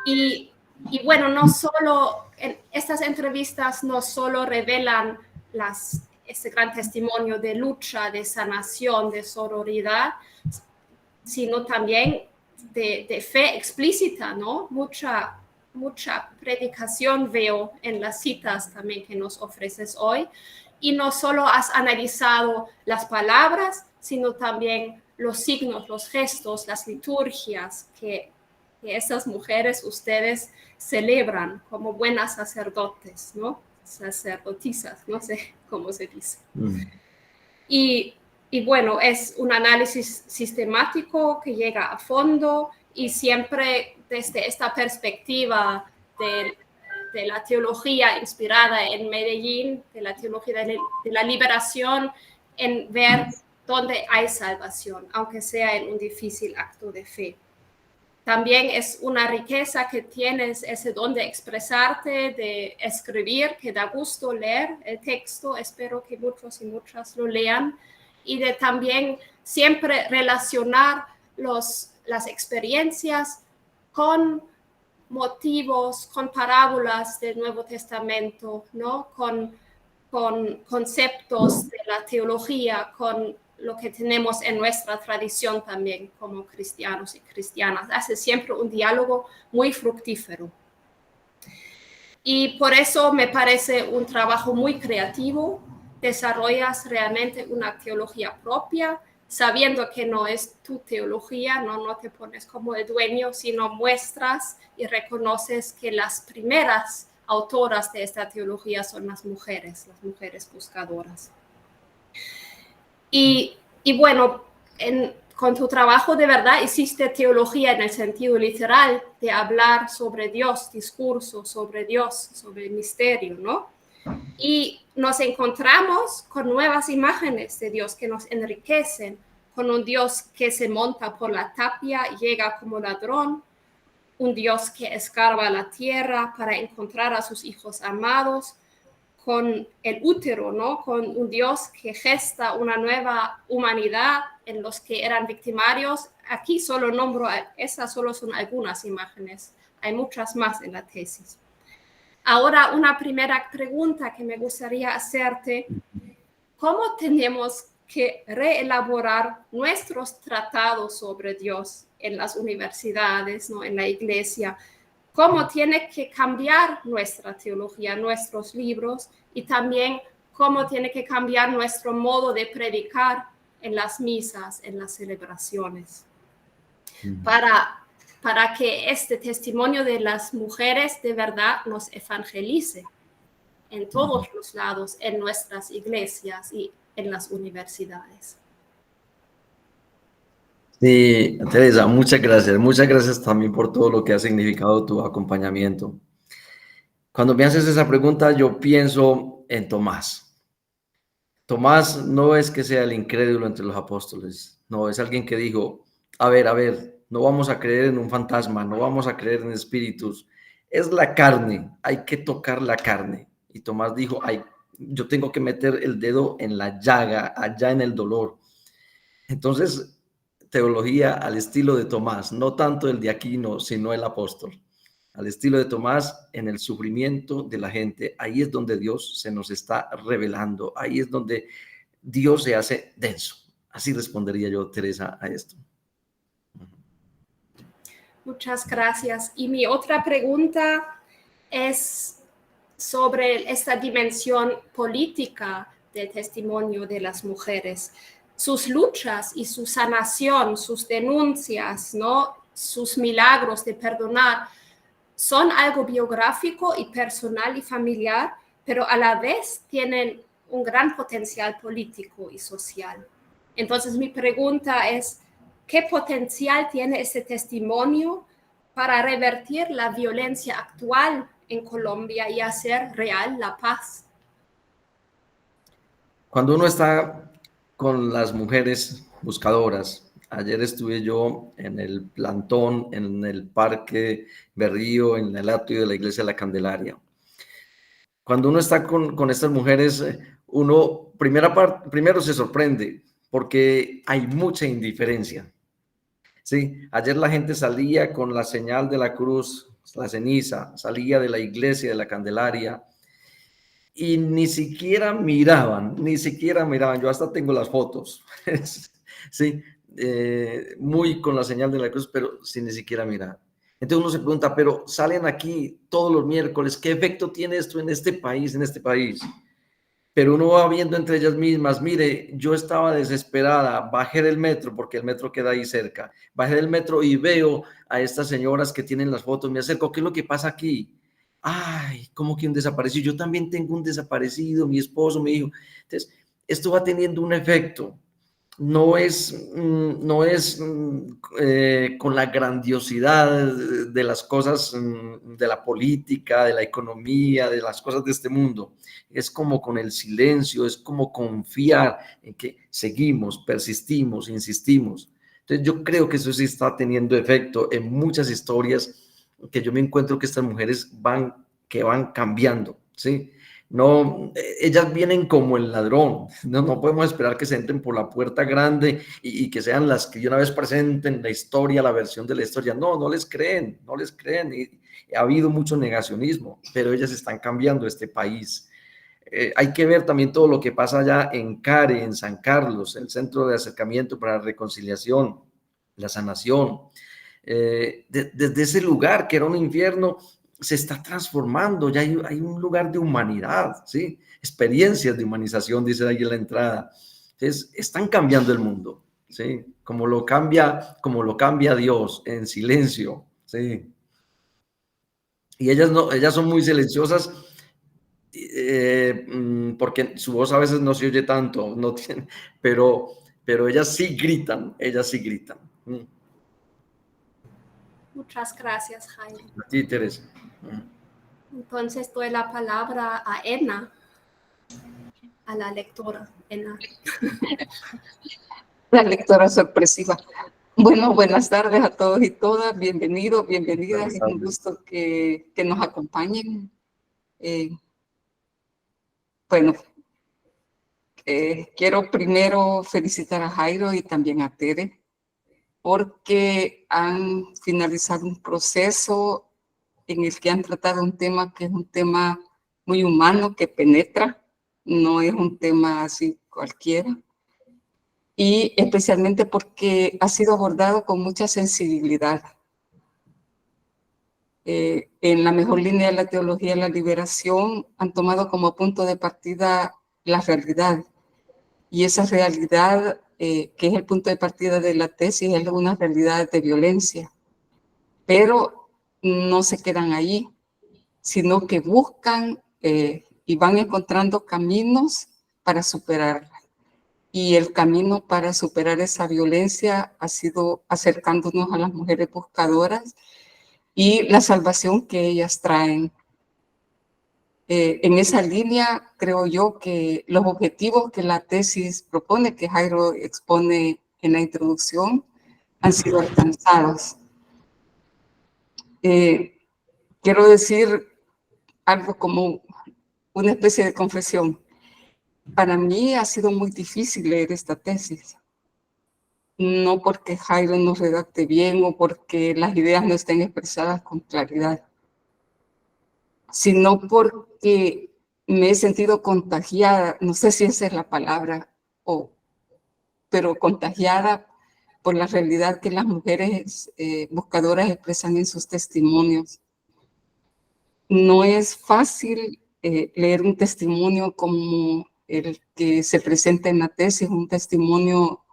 S5: Y bueno, no solo, estas entrevistas no solo revelan este gran testimonio de lucha, de sanación, de sororidad, sino también de fe explícita, ¿no? Mucha predicación veo en las citas también que nos ofreces hoy. Y no solo has analizado las palabras, sino también los signos, los gestos, las liturgias que esas mujeres, ustedes celebran como buenas sacerdotes, ¿no? Sacerdotisas, no sé cómo se dice. Y bueno, es un análisis sistemático que llega a fondo y siempre desde esta perspectiva de la teología inspirada en Medellín, de la teología de la liberación, en ver dónde hay salvación, aunque sea en un difícil acto de fe. También es una riqueza que tienes ese don de expresarte, de escribir, que da gusto leer el texto. Espero que muchos y muchas lo lean. Y de también siempre relacionar las experiencias con motivos, con parábolas del Nuevo Testamento, ¿no? Con conceptos de la teología, con lo que tenemos en nuestra tradición también como cristianos y cristianas. Hace siempre un diálogo muy fructífero. Y por eso me parece un trabajo muy creativo. Desarrollas realmente una teología propia, sabiendo que no es tu teología, no te pones como el dueño, sino muestras y reconoces que las primeras autoras de esta teología son las mujeres buscadoras. Y bueno, con tu trabajo de verdad hiciste teología en el sentido literal de hablar sobre Dios, discurso sobre Dios, sobre el misterio, ¿no? Y nos encontramos con nuevas imágenes de Dios que nos enriquecen, con un Dios que se monta por la tapia y llega como ladrón, un Dios que escarba la tierra para encontrar a sus hijos amados, con el útero, ¿no? Con un Dios que gesta una nueva humanidad en los que eran victimarios. Aquí solo nombro, esas solo son algunas imágenes, hay muchas más en la tesis. Ahora, una primera pregunta que me gustaría hacerte, ¿cómo tenemos que reelaborar nuestros tratados sobre Dios en las universidades, ¿no? En la iglesia? ¿Cómo tiene que cambiar nuestra teología, nuestros libros, y también cómo tiene que cambiar nuestro modo de predicar en las misas, en las celebraciones, para que este testimonio de las mujeres de verdad nos evangelice en todos los lados, en nuestras iglesias y en las universidades?
S3: Sí, Teresa, muchas gracias. Muchas gracias también por todo lo que ha significado tu acompañamiento. Cuando me haces esa pregunta, yo pienso en Tomás. Tomás no es que sea el incrédulo entre los apóstoles, no, es alguien que dijo, a ver, no vamos a creer en un fantasma, no vamos a creer en espíritus, es la carne, hay que tocar la carne. Y Tomás dijo, yo tengo que meter el dedo en la llaga, allá en el dolor. Entonces, teología al estilo de Tomás, no tanto el de Aquino, sino el apóstol. Al estilo de Tomás, en el sufrimiento de la gente, ahí es donde Dios se nos está revelando, ahí es donde Dios se hace denso. Así respondería yo, Teresa, a esto.
S5: Muchas gracias. Y mi otra pregunta es sobre esta dimensión política del testimonio de las mujeres. Sus luchas y su sanación, sus denuncias, ¿no? Sus milagros de perdonar, son algo biográfico y personal y familiar, pero a la vez tienen un gran potencial político y social. Entonces mi pregunta es, ¿qué potencial tiene este testimonio para revertir la violencia actual en Colombia y hacer real la paz?
S3: Cuando uno está con las mujeres buscadoras, ayer estuve yo en el plantón, en el Parque Berrío, en el atrio de la Iglesia de la Candelaria. Cuando uno está con estas mujeres, uno primero se sorprende porque hay mucha indiferencia. Sí, ayer la gente salía con la señal de la cruz, la ceniza, salía de la iglesia de la Candelaria y ni siquiera miraban, yo hasta tengo las fotos, sí, muy con la señal de la cruz, pero sin ni siquiera mirar. Entonces uno se pregunta, pero salen aquí todos los miércoles, ¿qué efecto tiene esto en este país, Pero uno va viendo entre ellas mismas, mire, yo estaba desesperada, bajé del metro, porque el metro queda ahí cerca, bajé del metro y veo a estas señoras que tienen las fotos, me acerco, ¿qué es lo que pasa aquí? Ay, ¿cómo que un desaparecido? Yo también tengo un desaparecido, mi esposo, mi hijo. Entonces, esto va teniendo un efecto. No es con la grandiosidad de las cosas de la política, de la economía, de las cosas de este mundo. Es como con el silencio, es como confiar en que seguimos, persistimos, insistimos. Entonces yo creo que eso sí está teniendo efecto en muchas historias que yo me encuentro que estas mujeres van cambiando, ¿sí? No, ellas vienen como el ladrón, no podemos esperar que se entren por la puerta grande y que sean las que de una vez presenten la historia, la versión de la historia. No les creen, y ha habido mucho negacionismo, pero ellas están cambiando este país. Hay que ver también todo lo que pasa allá en CARE, en San Carlos, el Centro de Acercamiento para la Reconciliación, la Sanación. Desde ese lugar que era un infierno, se está transformando, ya hay un lugar de humanidad, ¿sí? Experiencias de humanización, dice ahí en la entrada. Entonces, están cambiando el mundo, ¿sí? Como lo cambia Dios en silencio, ¿sí? Y ellas son muy silenciosas, porque su voz a veces no se oye tanto, no tiene, pero ellas sí gritan, ellas sí gritan.
S5: Muchas gracias, Jairo.
S3: A ti, Teresa.
S5: Entonces doy la palabra a Edna, a la lectora. Edna.
S6: La lectora sorpresiva. Bueno, buenas tardes a todos y todas. Bienvenidos, bienvenidas. Es un gusto que nos acompañen. Bueno, quiero primero felicitar a Jairo y también a Tere porque han finalizado un proceso en el que han tratado un tema que es un tema muy humano, que penetra, no es un tema así cualquiera. Y especialmente porque ha sido abordado con mucha sensibilidad. En la mejor línea de la teología de la liberación han tomado como punto de partida la realidad. Y esa realidad, que es el punto de partida de la tesis, es una realidad de violencia. Pero no se quedan ahí, sino que buscan y van encontrando caminos para superarla. Y el camino para superar esa violencia ha sido acercándonos a las mujeres buscadoras y la salvación que ellas traen. En esa línea, creo yo que los objetivos que la tesis propone, que Jairo expone en la introducción, han sido alcanzados. Quiero decir algo como una especie de confesión. Para mí ha sido muy difícil leer esta tesis. No porque Jairo no redacte bien o porque las ideas no estén expresadas con claridad, sino porque me he sentido contagiada, no sé si esa es la palabra, pero contagiada por la realidad que las mujeres buscadoras expresan en sus testimonios. No es fácil leer un testimonio como el que se presenta en la tesis, un testimonio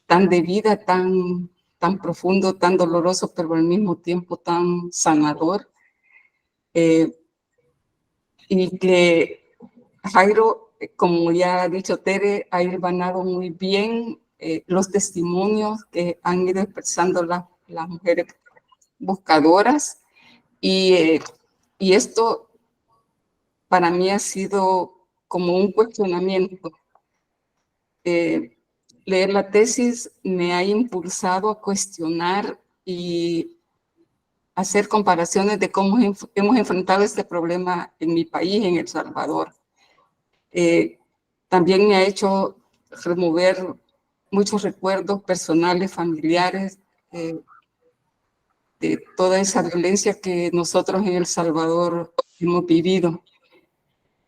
S6: tan de vida, tan profundo, tan doloroso, pero al mismo tiempo tan sanador. Y que Jairo, como ya ha dicho Tere, ha hilvanado muy bien los testimonios que han ido expresando las mujeres buscadoras. Y esto para mí ha sido como un cuestionamiento. Leer la tesis me ha impulsado a cuestionar y hacer comparaciones de cómo hemos enfrentado este problema en mi país, en El Salvador. También me ha hecho remover muchos recuerdos personales, familiares, de toda esa violencia que nosotros en El Salvador hemos vivido.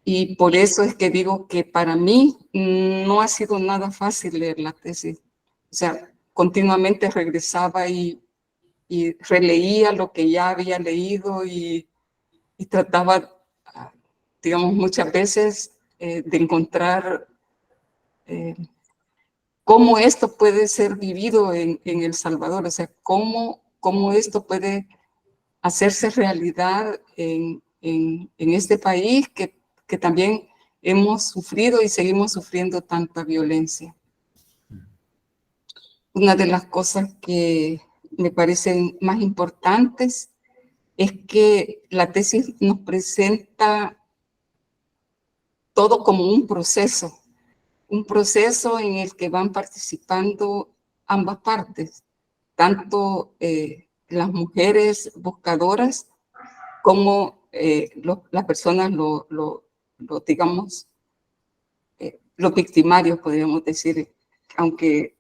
S6: Y por eso es que digo que para mí no ha sido nada fácil leer la tesis. O sea, continuamente regresaba y releía lo que ya había leído y trataba, digamos, muchas veces de encontrar cómo esto puede ser vivido en El Salvador, o sea, cómo esto puede hacerse realidad en este país que también hemos sufrido y seguimos sufriendo tanta violencia. Una de las cosas que me parecen más importantes es que la tesis nos presenta todo como un proceso en el que van participando ambas partes, tanto las mujeres buscadoras como las personas, digamos, los victimarios, podríamos decir, aunque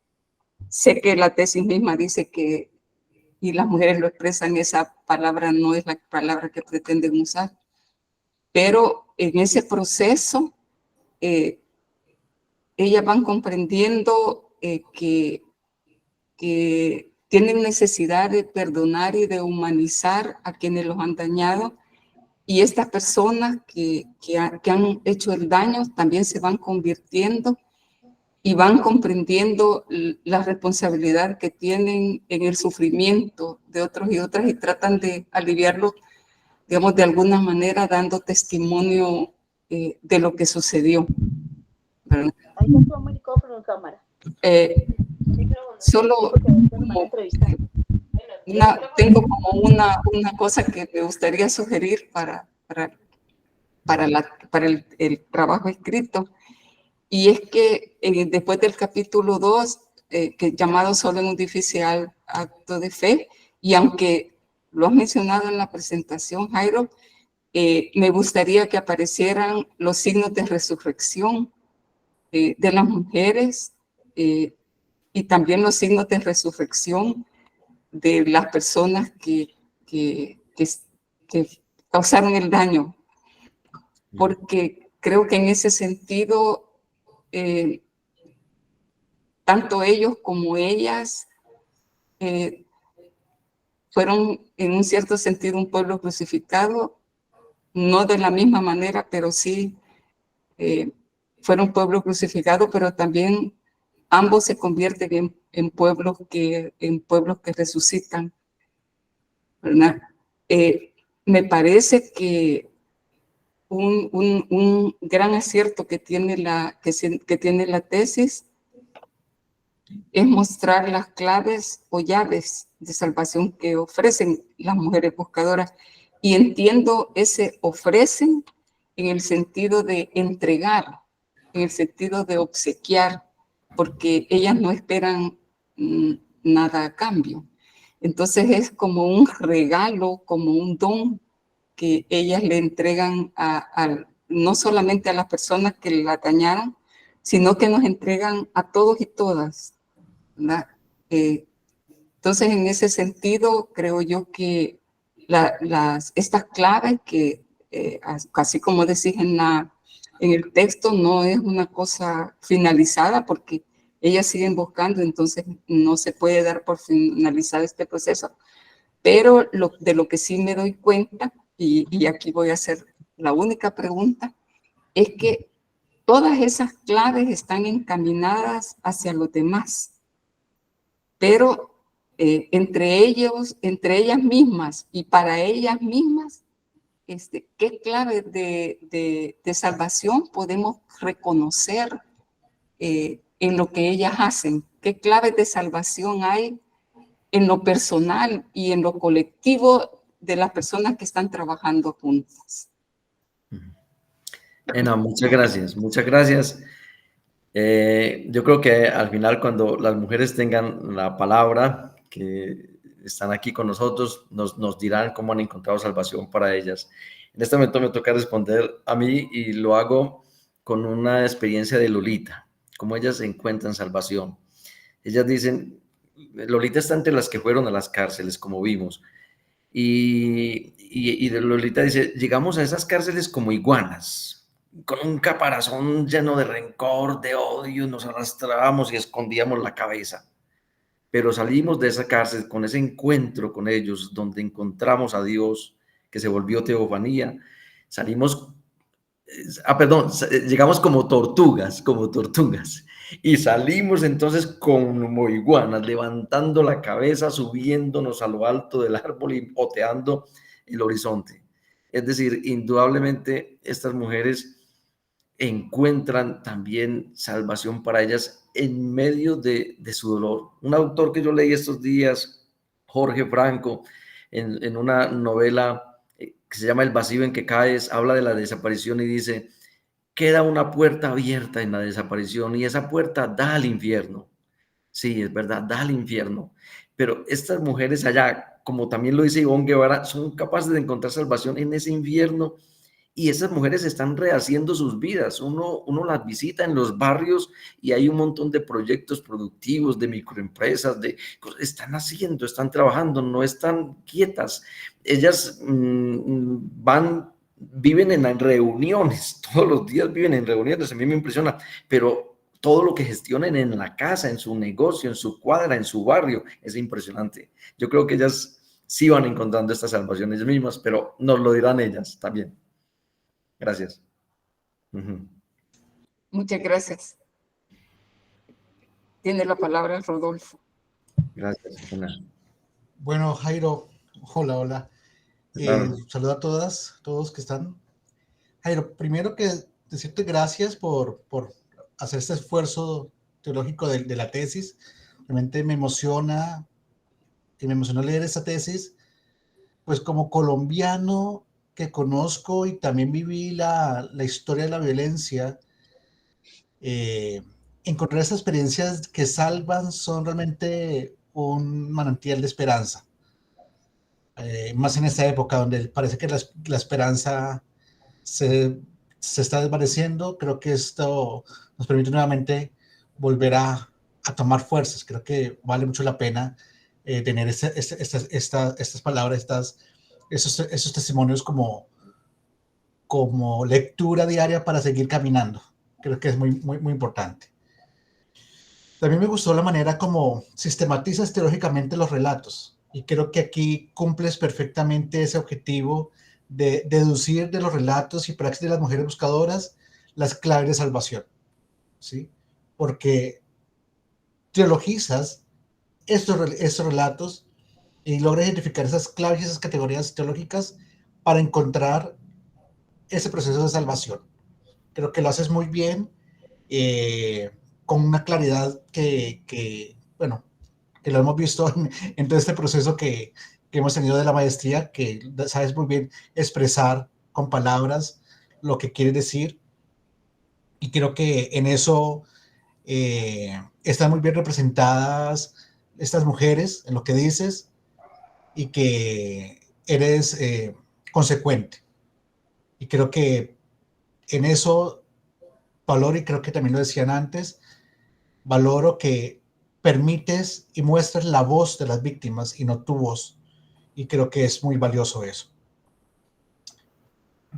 S6: sé que la tesis misma dice que, y las mujeres lo expresan, esa palabra no es la palabra que pretenden usar, pero en ese proceso ellas van comprendiendo que tienen necesidad de perdonar y de humanizar a quienes los han dañado, y estas personas que han hecho el daño también se van convirtiendo y van comprendiendo la responsabilidad que tienen en el sufrimiento de otros y otras y tratan de aliviarlo, digamos, de alguna manera dando testimonio de lo que sucedió, ¿verdad?
S7: Ahí no toma micrófono, cámara.
S6: Solo como tengo como una cosa que me gustaría sugerir para el trabajo escrito, y es que después del capítulo 2, que llamado Solo en un difícil acto de fe, y aunque lo has mencionado en la presentación, Jairo, me gustaría que aparecieran los signos de resurrección de las mujeres, y también los signos de resurrección de las personas que causaron el daño, porque creo que en ese sentido, tanto ellos como ellas fueron en un cierto sentido un pueblo crucificado, no de la misma manera, pero sí fueron pueblo crucificado, pero también ambos se convierten en pueblos que resucitan, ¿verdad? Me parece que un gran acierto que tiene la tesis es mostrar las claves o llaves de salvación que ofrecen las mujeres buscadoras. Y entiendo ese ofrecen en el sentido de entregar, en el sentido de obsequiar, porque ellas no esperan nada a cambio. Entonces es como un regalo, como un don que ellas le entregan no solamente a las personas que la dañaron, sino que nos entregan a todos y todas, ¿verdad? Entonces, en ese sentido, creo yo que estas claves que, así como decís en el texto, no es una cosa finalizada porque ellas siguen buscando, entonces no se puede dar por finalizado este proceso. Pero de lo que sí me doy cuenta, y aquí voy a hacer la única pregunta, es que todas esas claves están encaminadas hacia los demás, pero entre ellas mismas y para ellas mismas, ¿qué clave de salvación podemos reconocer en lo que ellas hacen? ¿Qué claves de salvación hay en lo personal y en lo colectivo de las personas que están trabajando juntas?
S3: Muchas gracias, muchas gracias. Yo creo que al final, cuando las mujeres tengan la palabra, que están aquí con nosotros, nos dirán cómo han encontrado salvación para ellas. En este momento me toca responder a mí y lo hago con una experiencia de Lolita, cómo ellas encuentran salvación. Ellas dicen, Lolita está entre las que fueron a las cárceles, como vimos, y Lolita dice, llegamos a esas cárceles como iguanas, con un caparazón lleno de rencor, de odio, nos arrastrábamos y escondíamos la cabeza. Pero salimos de esa cárcel con ese encuentro con ellos, donde encontramos a Dios, que se volvió teofanía. Llegamos como tortugas, y salimos entonces como iguanas, levantando la cabeza, subiéndonos a lo alto del árbol y oteando el horizonte. Es decir, indudablemente estas mujeres encuentran también salvación para ellas en medio de su dolor. Un autor que yo leí estos días, Jorge Franco, en una novela que se llama El vacío en que caes, habla de la desaparición y dice, queda una puerta abierta en la desaparición y esa puerta da al infierno. Sí, es verdad, da al infierno. Pero estas mujeres allá, como también lo dice Ivonne Guevara, son capaces de encontrar salvación en ese infierno. Y esas mujeres están rehaciendo sus vidas. Uno las visita en los barrios y hay un montón de proyectos productivos, de microempresas, están haciendo, están trabajando, no están quietas. Ellas viven en reuniones, todos los días viven en reuniones, a mí me impresiona, pero todo lo que gestionen en la casa, en su negocio, en su cuadra, en su barrio, es impresionante. Yo creo que ellas sí van encontrando esta salvación ellas mismas, pero nos lo dirán ellas también. Gracias.
S6: Muchas gracias. Tiene la palabra Rodolfo.
S3: Gracias.
S2: Bueno, Jairo, hola. Saludo a todos que están. Jairo, primero que decirte gracias por hacer este esfuerzo teológico de la tesis. Realmente me emociona y me emocionó leer esta tesis, pues como colombiano que conozco y también viví la historia de la violencia, encontrar estas experiencias que salvan son realmente un manantial de esperanza. Más en esta época donde parece que la esperanza se está desvaneciendo, creo que esto nos permite nuevamente volver a tomar fuerzas. Creo que vale mucho la pena tener estas palabras, esos testimonios como lectura diaria para seguir caminando. Creo que es muy, muy, muy importante. También me gustó la manera como sistematizas teológicamente los relatos, y creo que aquí cumples perfectamente ese objetivo de deducir de los relatos y praxis de las mujeres buscadoras las claves de salvación, ¿sí? Porque teologizas estos relatos y logras identificar esas claves y esas categorías teológicas para encontrar ese proceso de salvación. Creo que lo haces muy bien, con una claridad que lo hemos visto en todo este proceso que hemos tenido de la maestría, que sabes muy bien expresar con palabras lo que quieres decir, y creo que en eso están muy bien representadas estas mujeres en lo que dices, y que eres consecuente, y creo que en eso valoro, y creo que también lo decían antes, valoro que permites y muestras la voz de las víctimas y no tu voz, y creo que es muy valioso eso.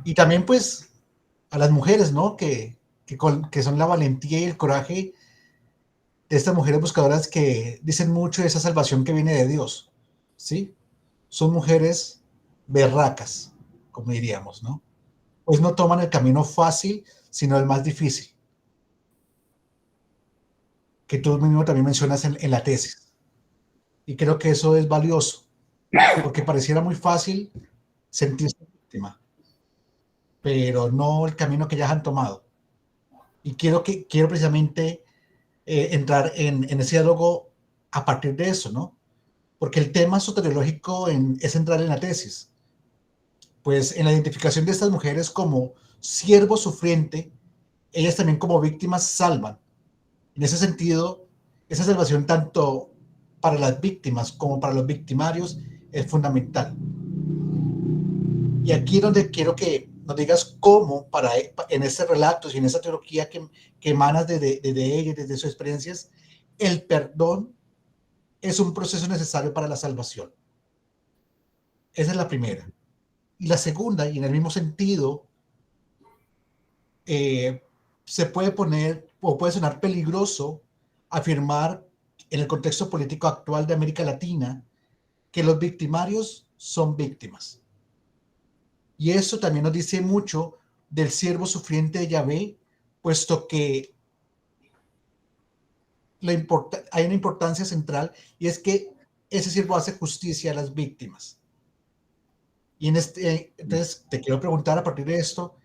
S2: Y también pues a las mujeres, ¿no? Que son la valentía y el coraje de estas mujeres buscadoras que dicen mucho de esa salvación que viene de Dios, ¿sí? Son mujeres berracas, como diríamos, ¿no? Pues no toman el camino fácil, sino el más difícil, que tú mismo también mencionas en la tesis. Y creo que eso es valioso, porque pareciera muy fácil sentirse víctima, pero no el camino que ya han tomado. Y quiero precisamente entrar en ese diálogo a partir de eso, ¿no? Porque el tema soteriológico es central en la tesis. Pues en la identificación de estas mujeres como siervo sufriente, ellas también como víctimas salvan. En ese sentido, esa salvación tanto para las víctimas como para los victimarios es fundamental. Y aquí es donde quiero que nos digas cómo, en este relato y en esa teología que emanas de ella, desde sus experiencias, el perdón es un proceso necesario para la salvación. Esa es la primera. Y la segunda, y en el mismo sentido, se puede poner o puede sonar peligroso afirmar en el contexto político actual de América Latina que los victimarios son víctimas. Y eso también nos dice mucho del siervo sufriente de Yahvé, puesto que hay una importancia central, y es que ese siervo hace justicia a las víctimas. Y entonces te quiero preguntar a partir de esto,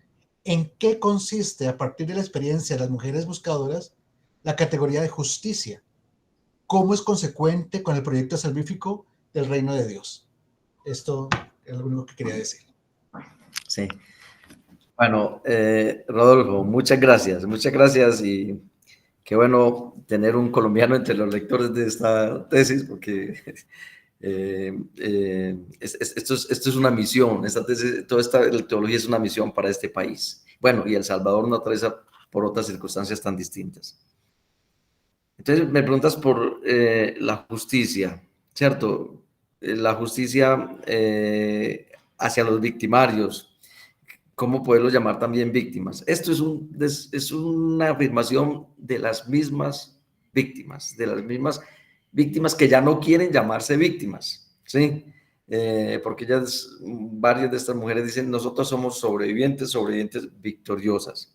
S2: ¿en qué consiste, a partir de la experiencia de las mujeres buscadoras, la categoría de justicia? ¿Cómo es consecuente con el proyecto salvífico del reino de Dios? Esto es lo único que quería decir.
S3: Sí. Bueno, Rodolfo, muchas gracias, y qué bueno tener un colombiano entre los lectores de esta tesis, porque esto es una misión. Esta tesis, toda esta teología es una misión para este país. Bueno, y El Salvador no atraviesa por otras circunstancias tan distintas. Entonces me preguntas por la justicia, ¿cierto? La justicia hacia los victimarios. ¿Cómo poderlos llamar también víctimas? Esto es una afirmación de las mismas víctimas que ya no quieren llamarse víctimas, ¿sí? Porque varias de estas mujeres dicen, nosotros somos sobrevivientes victoriosas.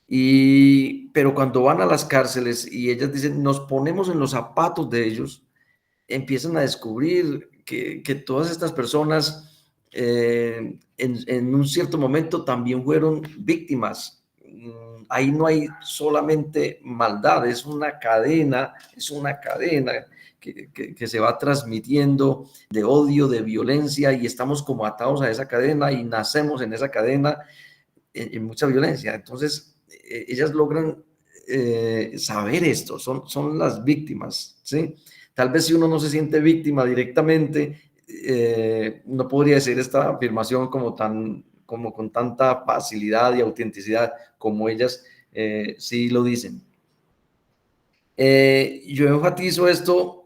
S3: Pero cuando van a las cárceles y ellas dicen, nos ponemos en los zapatos de ellos, empiezan a descubrir que todas estas personas en un cierto momento también fueron víctimas. Ahí no hay solamente maldad, es una cadena que se va transmitiendo de odio, de violencia, y estamos como atados a esa cadena y nacemos en esa cadena en mucha violencia. Entonces, ellas logran saber esto, son las víctimas, ¿sí? Tal vez si uno no se siente víctima directamente, no podría decir esta afirmación como con tanta facilidad y autenticidad como ellas sí lo dicen. Yo enfatizo esto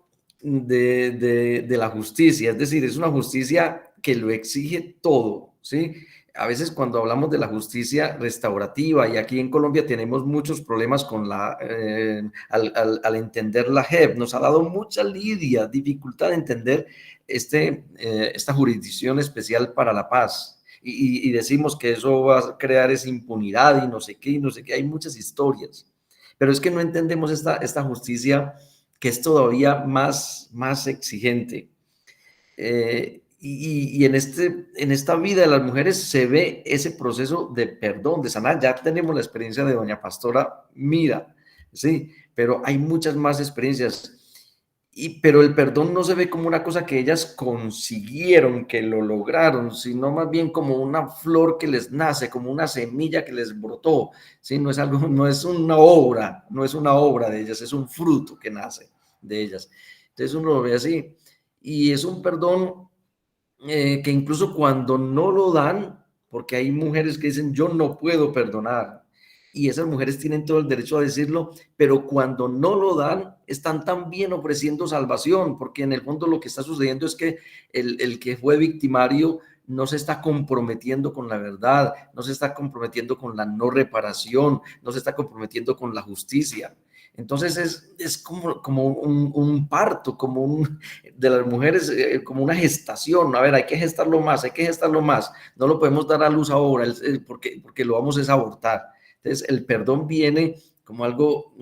S3: de la justicia, es decir, es una justicia que lo exige todo, ¿sí? A veces cuando hablamos de la justicia restaurativa, y aquí en Colombia tenemos muchos problemas con al entender la JEP, nos ha dado mucha lidia, dificultad de entender esta jurisdicción especial para la paz. Y decimos que eso va a crear esa impunidad y no sé qué, hay muchas historias. Pero es que no entendemos esta justicia que es todavía más exigente. Y en esta vida de las mujeres se ve ese proceso de perdón, de sanar. Ya tenemos la experiencia de doña Pastora Mira, ¿sí? Pero hay muchas más experiencias. Pero el perdón no se ve como una cosa que ellas consiguieron, que lo lograron, sino más bien como una flor que les nace, como una semilla que les brotó, ¿sí? No es algo, no es una obra de ellas, es un fruto que nace de ellas. Entonces uno lo ve así, y es un perdón que incluso cuando no lo dan, porque hay mujeres que dicen yo no puedo perdonar, y esas mujeres tienen todo el derecho a decirlo, pero cuando no lo dan, están también ofreciendo salvación, porque en el fondo lo que está sucediendo es que el que fue victimario no se está comprometiendo con la verdad, no se está comprometiendo con la no reparación, no se está comprometiendo con la justicia. Entonces es como un parto, de las mujeres, como una gestación. A ver, hay que gestarlo más, no lo podemos dar a luz ahora, porque lo vamos a abortar. Entonces, el perdón viene como algo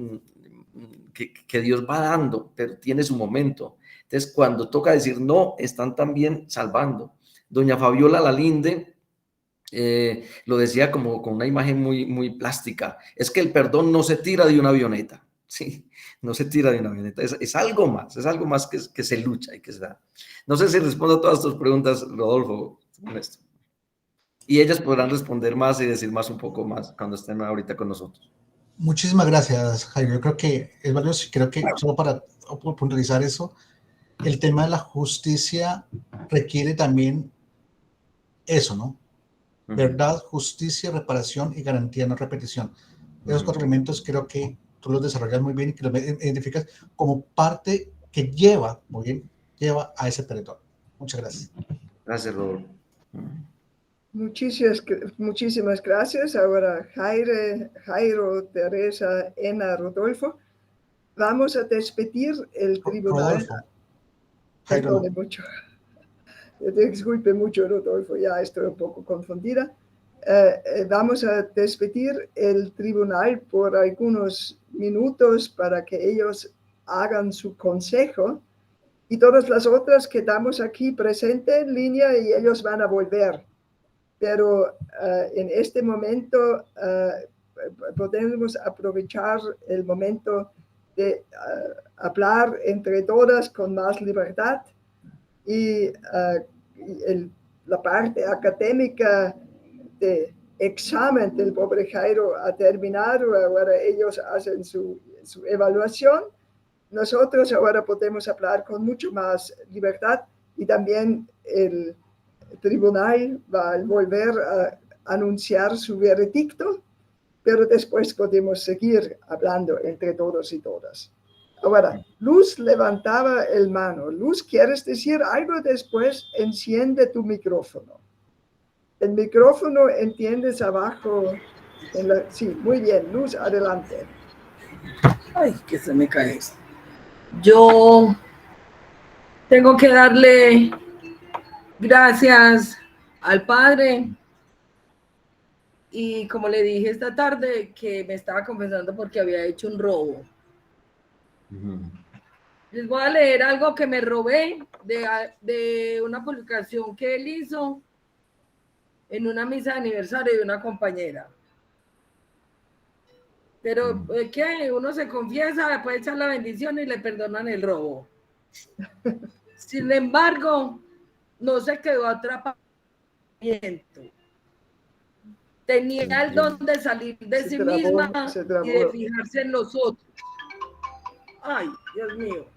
S3: que Dios va dando, pero tiene su momento. Entonces, cuando toca decir no, están también salvando. Doña Fabiola Lalinde lo decía como con una imagen muy plástica. Es que el perdón no se tira de una avioneta, ¿sí? No se tira de una avioneta. Es algo más que se lucha y que se da. No sé si respondo a todas tus preguntas, Rodolfo, con esto. Y ellas podrán responder más y decir más un poco más cuando estén ahorita con nosotros.
S2: Muchísimas gracias, Jairo. Yo creo que es valioso y creo que solo para puntualizar eso, el tema de la justicia requiere también eso, ¿no? Verdad, justicia, reparación y garantía, no repetición. Esos cuatro elementos creo que tú los desarrollas muy bien y que los identificas como parte que lleva a ese perdón. Muchas gracias.
S3: Gracias, Rodolfo.
S1: Muchísimas gracias. Ahora Jairo, Teresa, Ena, Rodolfo. Vamos a despedir el tribunal.
S2: Rodolfo. Jairo,
S1: Perdone mucho. Disculpe mucho, Rodolfo, ya estoy un poco confundida. Vamos a despedir el tribunal por algunos minutos para que ellos hagan su consejo, y todas las otras quedamos aquí presentes en línea y ellos van a volver. Pero en este momento podemos aprovechar el momento de hablar entre todas con más libertad, y la parte académica de examen del pobre Jairo ha terminado. Ahora ellos hacen su evaluación. Nosotros ahora podemos hablar con mucho más libertad, y también el tribunal va a volver a anunciar su veredicto, pero después podemos seguir hablando entre todos y todas. Ahora, Luz levantaba el mano. Luz, ¿quieres decir algo? Después enciende tu micrófono. El micrófono entiendes abajo. Sí, muy bien. Luz, adelante.
S4: Ay, que se me cae esto. Yo tengo que darle gracias al Padre, y como le dije esta tarde, que me estaba confesando porque había hecho un robo. Les voy a leer algo que me robé de una publicación que él hizo en una misa de aniversario de una compañera. Pero ¿qué? Uno se confiesa, puede echar la bendición y le perdonan el robo. Sin embargo, no se quedó atrapado. Tenía el don de salir de sí misma y de fijarse en los otros. Ay, Dios mío.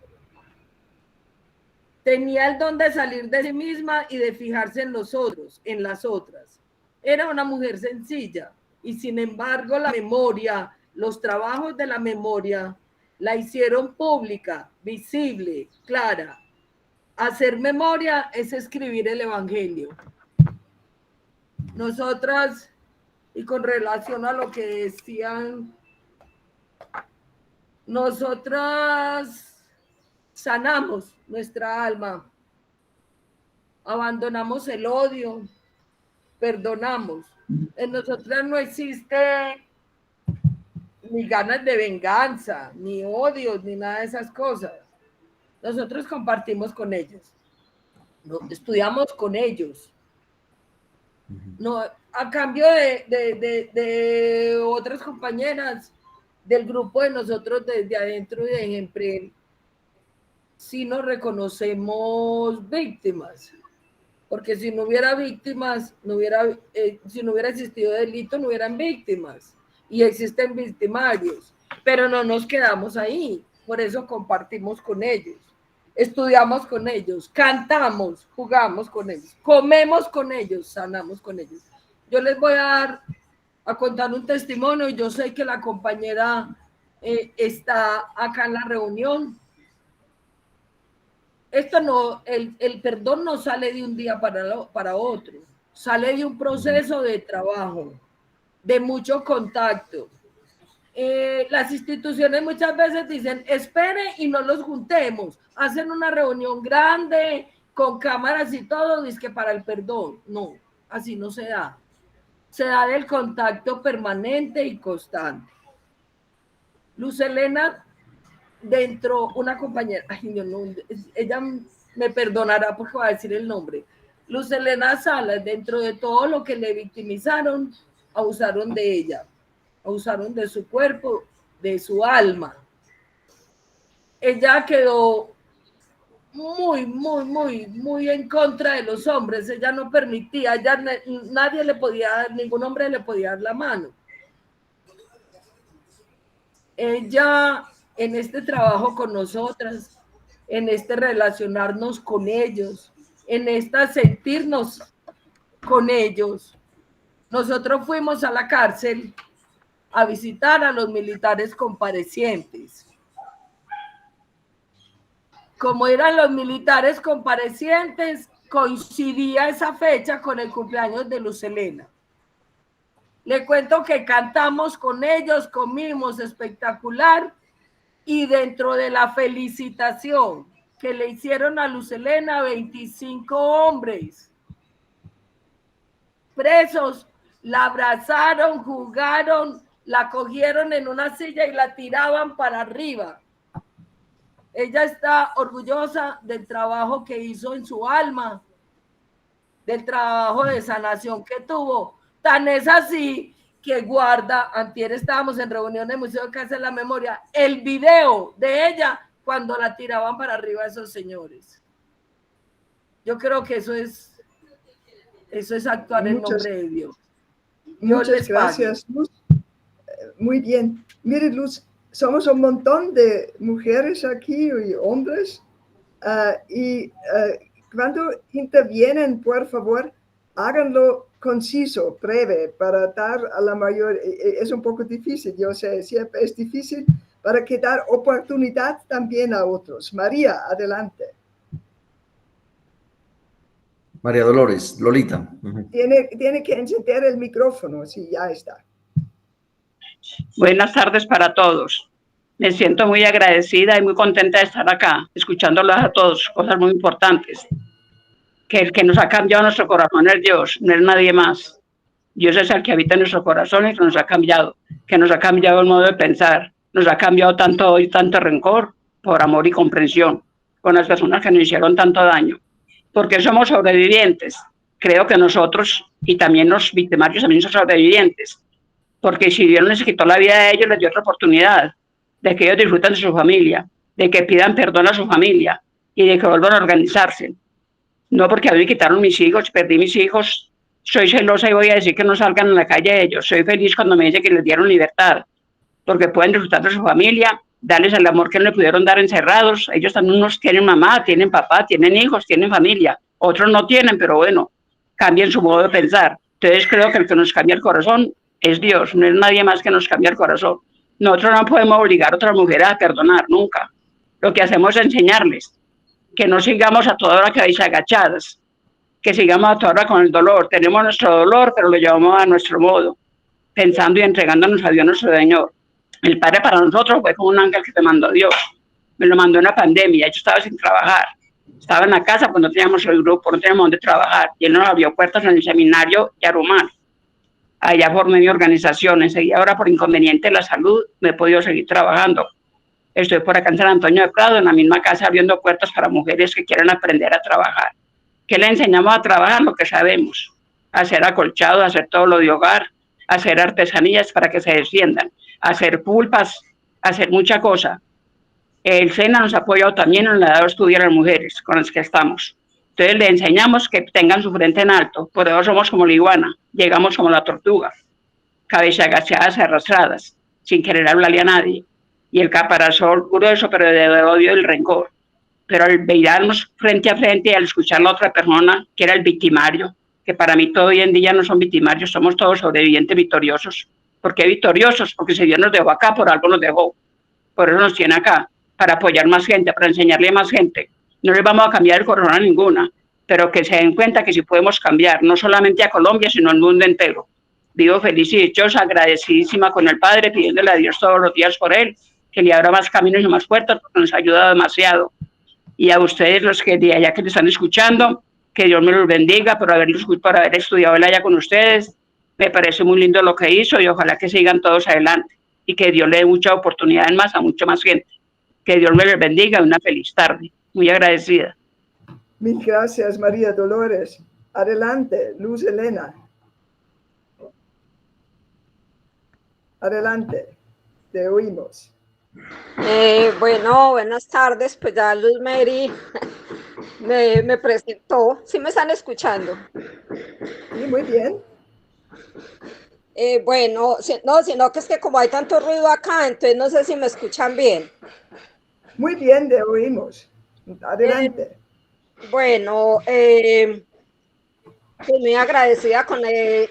S4: Tenía el don de salir de sí misma y de fijarse en los otros, en las otras. Era una mujer sencilla y sin embargo la memoria, los trabajos de la memoria la hicieron pública, visible, clara. Hacer memoria es escribir el evangelio. Nosotras, y con relación a lo que decían, nosotras sanamos nuestra alma, abandonamos el odio, perdonamos. En nosotras no existe ni ganas de venganza, ni odios, ni nada de esas cosas. Nosotros compartimos con ellos, estudiamos con ellos. No, a cambio de otras compañeras del grupo de nosotros desde adentro de Ejempren, sí nos reconocemos víctimas, porque si no hubiera víctimas, si no hubiera existido delito, no hubieran víctimas, y existen victimarios, pero no nos quedamos ahí, por eso compartimos con ellos, estudiamos con ellos, cantamos, jugamos con ellos, comemos con ellos, sanamos con ellos. Yo les voy a contar un testimonio. Yo sé que la compañera está acá en la reunión. Esto no, el perdón no sale de un día para otro, sale de un proceso de trabajo, de mucho contacto. Las instituciones muchas veces dicen, espere y no los juntemos, hacen una reunión grande con cámaras y todo, dice que para el perdón. No, así no se da. Se da del contacto permanente y constante. Luz Helena, dentro, una compañera, ay, no, ella me perdonará porque va a decir el nombre. Luz Helena Salas, dentro de todo lo que le victimizaron, abusaron de ella, abusaron de su cuerpo, de su alma. Ella quedó muy en contra de los hombres. Ella no permitía, nadie le podía dar, ningún hombre le podía dar la mano. Ella, en este trabajo con nosotras, en este relacionarnos con ellos, en esta sentirnos con ellos, nosotros fuimos a la cárcel a visitar a los militares comparecientes. Como eran los militares comparecientes, coincidía esa fecha con el cumpleaños de Luz Helena. Le cuento que cantamos con ellos, comimos espectacular, y dentro de la felicitación que le hicieron a Luz Helena, 25 hombres presos la abrazaron, jugaron, la cogieron en una silla y la tiraban para arriba. Ella está orgullosa del trabajo que hizo en su alma, del trabajo de sanación que tuvo. Tan es así que guarda, antier estábamos en reunión del Museo de Casa de la Memoria, el video de ella cuando la tiraban para arriba a esos señores. Yo creo que eso es actuar en nombre de Dios.
S1: Muchas gracias, Luz. Muy bien. Mire, Luz, somos un montón de mujeres aquí y hombres, cuando intervienen, por favor, háganlo conciso, breve, para dar a la mayor, es un poco difícil, yo sé, siempre es difícil, para que dar oportunidad también a otros. María, adelante.
S3: María Dolores, Lolita.
S1: Tiene que encender el micrófono, sí, ya está.
S8: Buenas tardes para todos. Me siento muy agradecida y muy contenta de estar acá, escuchándolos a todos, cosas muy importantes. Que el que nos ha cambiado nuestro corazón es Dios, no es nadie más. Dios es el que habita en nuestro corazón y que nos ha cambiado el modo de pensar, nos ha cambiado tanto odio y tanto rencor por amor y comprensión con las personas que nos hicieron tanto daño. Porque somos sobrevivientes, creo que nosotros y también los victimarios también son sobrevivientes, porque si Dios les quitó la vida a ellos, les dio otra oportunidad de que ellos disfruten de su familia, de que pidan perdón a su familia y de que vuelvan a organizarse. No porque a mí me quitaron mis hijos, perdí mis hijos, soy celosa y voy a decir que no salgan a la calle ellos. Soy feliz cuando me dicen que les dieron libertad, porque pueden disfrutar de su familia, darles el amor que no le pudieron dar encerrados. Ellos también unos tienen mamá, tienen papá, tienen hijos, tienen familia. Otros no tienen, pero bueno, cambien su modo de pensar. Entonces creo que el que nos cambia el corazón es Dios, no es nadie más que nos cambia el corazón. Nosotros no podemos obligar a otras mujeres a perdonar, nunca. Lo que hacemos es enseñarles que no sigamos a toda hora que vais agachadas, que sigamos a toda hora con el dolor. Tenemos nuestro dolor, pero lo llevamos a nuestro modo, pensando y entregándonos a Dios nuestro Señor. El Padre para nosotros fue como un ángel que te mandó Dios. Me lo mandó en la pandemia, yo estaba sin trabajar. Estaba en la casa, pues no teníamos el grupo, no teníamos dónde trabajar. Y él nos abrió puertas en el seminario Yarumán. Allá formé mi organización. Enseguida, ahora por inconveniente de la salud, me he podido seguir trabajando. Estoy por acá en San Antonio de Prado, en la misma casa, abriendo puertas para mujeres que quieren aprender a trabajar. ¿Qué le enseñamos a trabajar? Lo que sabemos. Hacer acolchados, hacer todo lo de hogar, hacer artesanías para que se defiendan, hacer pulpas, hacer mucha cosa. El SENA nos ha apoyado también, nos ha dado a estudiar a las mujeres con las que estamos. Entonces le enseñamos que tengan su frente en alto. Por eso somos como la iguana, llegamos como la tortuga, cabeza agachadas, arrastradas, sin querer hablarle a nadie. Y el caparazón grueso, pero de odio y el rencor. Pero al mirarnos frente a frente y al escuchar a la otra persona, que era el victimario, que para mí todo hoy en día no son victimarios, somos todos sobrevivientes victoriosos. ¿Por qué victoriosos? Porque si Dios nos dejó acá, por algo nos dejó. Por eso nos tiene acá, para apoyar más gente, para enseñarle a más gente. No les vamos a cambiar el corazón a ninguna, pero que se den cuenta que sí podemos cambiar, no solamente a Colombia, sino al mundo entero. Vivo feliz y dichosa, agradecidísima con el Padre, pidiéndole a Dios todos los días por él, que le abra más caminos y más puertas, porque nos ha ayudado demasiado. Y a ustedes, los que de allá que me están escuchando, que Dios me los bendiga por haber estudiado allá con ustedes. Me parece muy lindo lo que hizo y ojalá que sigan todos adelante y que Dios le dé muchas oportunidades más a mucha más gente. Que Dios me les bendiga y una feliz tarde. Muy agradecida.
S1: Mil gracias, María Dolores. Adelante, Luz Elena. Adelante, te oímos.
S9: Bueno, buenas tardes. Pues ya Luz Mary me presentó. ¿Sí me están escuchando?
S1: Sí, muy bien.
S9: Bueno, no, sino que es que como hay tanto ruido acá, entonces no sé si me escuchan bien.
S1: Muy bien, te oímos. Adelante.
S9: Bueno, pues muy agradecida con el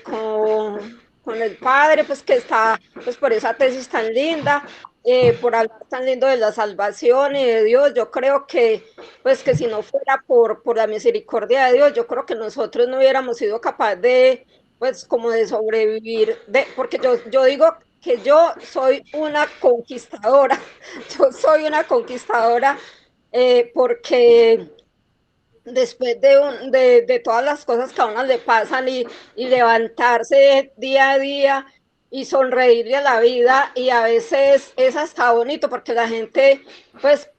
S9: Padre, pues que está pues por esa tesis tan linda. Por hablar tan lindo de la salvación y de Dios. Yo creo que, pues, que si no fuera por la misericordia de Dios, yo creo que nosotros no hubiéramos sido capaces de, pues, como de sobrevivir, porque yo digo que yo soy una conquistadora, porque después de todas las cosas que a uno le pasan y levantarse día a día, y sonreírle a la vida, y a veces es hasta bonito porque la gente, pues,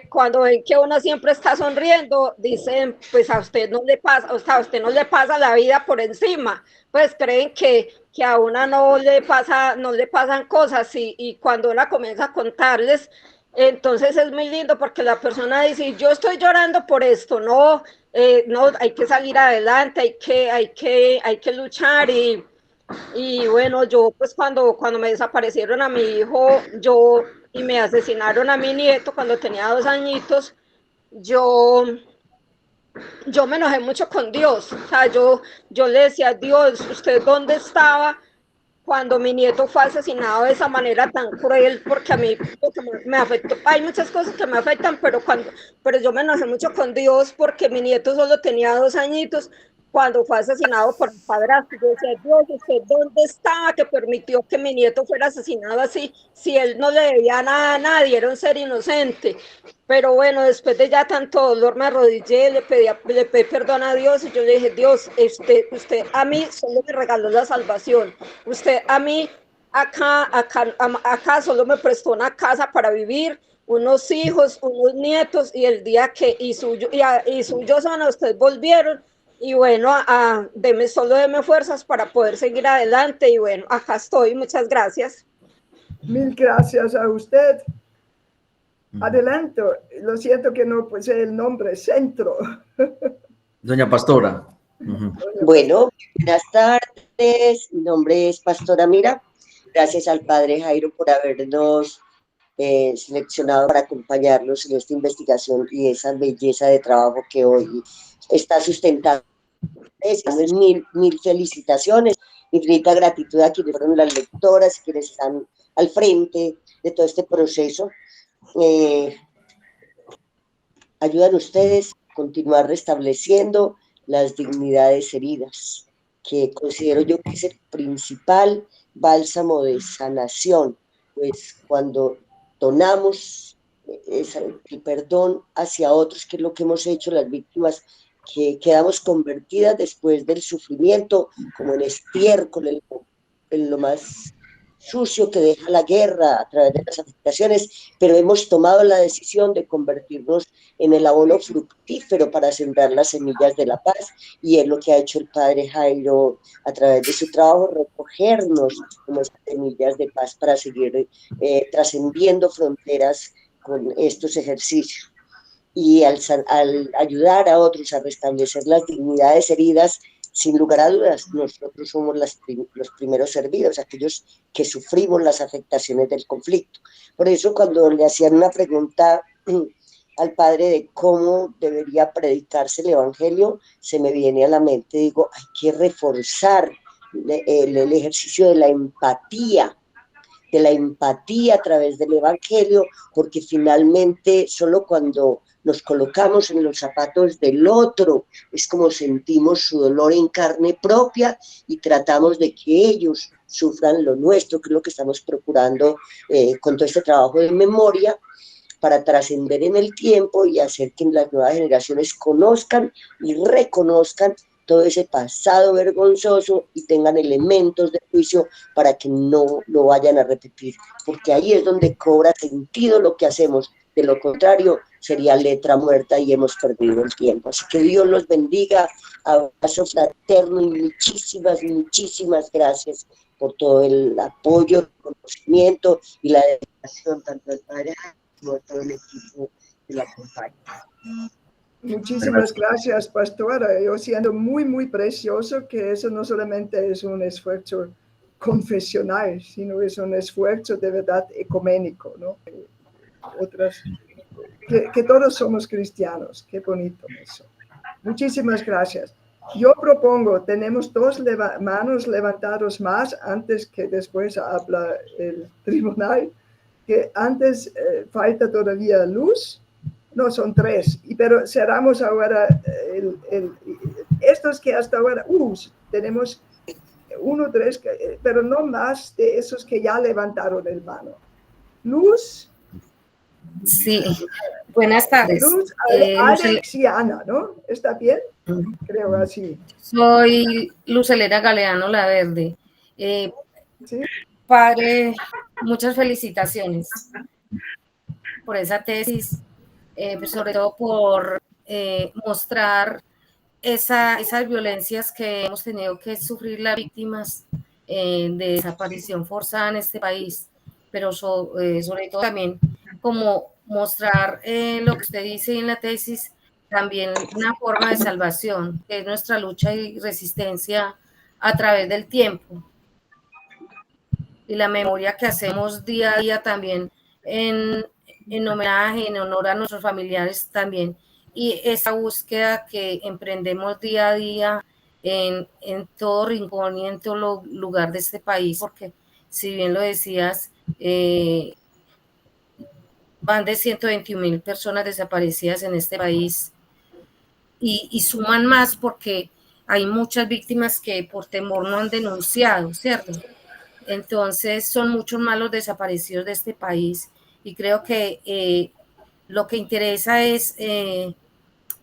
S9: cuando ven que uno siempre está sonriendo, dicen, pues a usted no le pasa, o sea, a usted no le pasa la vida por encima, pues creen que a una no le pasan cosas, y cuando una comienza a contarles, entonces es muy lindo porque la persona dice, yo estoy llorando por esto, no, hay que salir adelante, hay que luchar. Y bueno, yo pues cuando me desaparecieron a mi hijo, y me asesinaron a mi nieto cuando tenía 2 añitos, yo me enojé mucho con Dios. O sea, yo le decía a Dios, ¿usted dónde estaba cuando mi nieto fue asesinado de esa manera tan cruel? Porque a mí me afectó. Hay muchas cosas que me afectan, pero yo me enojé mucho con Dios porque mi nieto solo tenía 2 añitos cuando fue asesinado por el padrastro. Yo decía, Dios, ¿usted dónde estaba que permitió que mi nieto fuera asesinado así? Si él no le debía nada a nadie, era un ser inocente. Pero bueno, después de ya tanto dolor me arrodillé, le pedí perdón a Dios, y yo le dije, Dios, usted a mí solo me regaló la salvación. Usted a mí acá solo me prestó una casa para vivir, unos hijos, unos nietos, y el día que y suyo son, ustedes volvieron Y bueno, deme fuerzas para poder seguir adelante. Y bueno, acá estoy. Muchas gracias.
S1: Mil gracias a usted. Adelanto, lo siento que no puse el nombre, Centro.
S3: Doña Pastora.
S10: Bueno, buenas tardes. Mi nombre es Pastora Mira. Gracias al padre Jairo por habernos seleccionado para acompañarnos en esta investigación y esa belleza de trabajo que hoy está sustentando. Mil felicitaciones, infinita gratitud a quienes fueron las lectoras, quienes están al frente de todo este proceso. Ayudan ustedes a continuar restableciendo las dignidades heridas, que considero yo que es el principal bálsamo de sanación, pues cuando donamos el perdón hacia otros, que es lo que hemos hecho las víctimas, que quedamos convertidas después del sufrimiento como en estiércol, en lo más sucio que deja la guerra a través de las afectaciones, pero hemos tomado la decisión de convertirnos en el abono fructífero para sembrar las semillas de la paz, y es lo que ha hecho el padre Jairo a través de su trabajo, recogernos como esas semillas de paz para seguir trascendiendo fronteras con estos ejercicios. Y al ayudar a otros a restablecer las dignidades heridas, sin lugar a dudas, nosotros somos los primeros servidos, aquellos que sufrimos las afectaciones del conflicto. Por eso, cuando le hacían una pregunta al padre de cómo debería predicarse el evangelio, se me viene a la mente, digo, hay que reforzar el ejercicio de la empatía a través del evangelio, porque finalmente solo cuando nos colocamos en los zapatos del otro es como sentimos su dolor en carne propia y tratamos de que ellos sufran lo nuestro, que es lo que estamos procurando con todo este trabajo de memoria, para trascender en el tiempo y hacer que las nuevas generaciones conozcan y reconozcan todo ese pasado vergonzoso y tengan elementos de juicio para que no lo vayan a repetir, porque ahí es donde cobra sentido lo que hacemos. De lo contrario, sería letra muerta y hemos perdido el tiempo. Así que Dios los bendiga, abrazo fraterno y muchísimas gracias por todo el apoyo, el conocimiento y la dedicación tanto del padre como de todo el equipo de la compañía.
S1: Muchísimas gracias, pastora. Yo siento muy precioso que eso no solamente es un esfuerzo confesional, sino es un esfuerzo de verdad ecuménico, ¿no? Que todos somos cristianos. Qué bonito eso. Muchísimas gracias. Yo propongo, tenemos dos manos levantadas más antes que después habla el tribunal, que antes falta todavía Luz. No, son tres, pero cerramos ahora estos que hasta ahora, tenemos 1, 3, pero no más de esos que ya levantaron el mano. Luz.
S11: Sí, buenas tardes.
S1: Luz, Alex y Ana, ¿no? ¿Está bien? Creo así.
S11: Soy Luz Elena Galeano La Verde.
S1: ¿Sí?
S11: Padre, muchas felicitaciones por esa tesis. Sobre todo por mostrar esas violencias que hemos tenido que sufrir las víctimas de desaparición forzada en este país, pero sobre todo también como mostrar lo que usted dice en la tesis, también una forma de salvación, que es nuestra lucha y resistencia a través del tiempo y la memoria que hacemos día a día también en homenaje, en honor a nuestros familiares también, y esa búsqueda que emprendemos día a día en todo rincón y en todo lugar de este país, porque si bien lo decías, van de 121,000 personas desaparecidas en este país y suman más porque hay muchas víctimas que por temor no han denunciado, ¿cierto? Entonces son muchos más los desaparecidos de este país. Y creo que lo que interesa es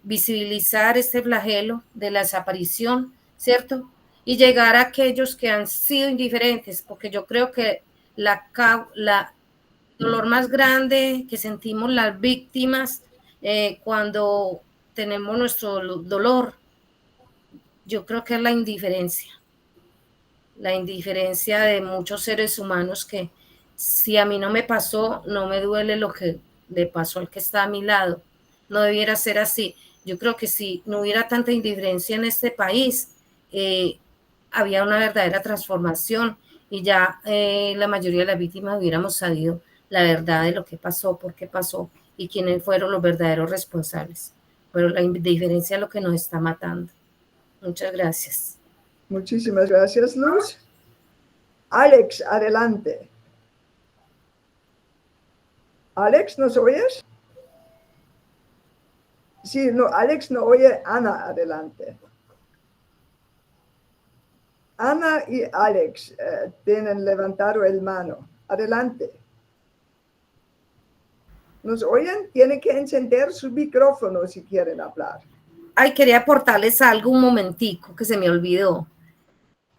S11: visibilizar este flagelo de la desaparición, ¿cierto? Y llegar a aquellos que han sido indiferentes, porque yo creo que la dolor más grande que sentimos las víctimas cuando tenemos nuestro dolor yo creo que es la indiferencia de muchos seres humanos que si a mí no me pasó, no me duele lo que le pasó al que está a mi lado. No debiera ser así. Yo creo que si no hubiera tanta indiferencia en este país, había una verdadera transformación y ya la mayoría de las víctimas hubiéramos sabido la verdad de lo que pasó, por qué pasó y quiénes fueron los verdaderos responsables. Pero la indiferencia es lo que nos está matando. Muchas gracias.
S1: Muchísimas gracias, Luz. Alex, adelante. Alex, ¿nos oyes? Sí, no, Alex no oye. Ana, adelante. Ana y Alex tienen levantado el mano. Adelante. ¿Nos oyen? Tienen que encender su micrófono si quieren hablar.
S11: Ay, quería aportarles algo un momentico que se me olvidó.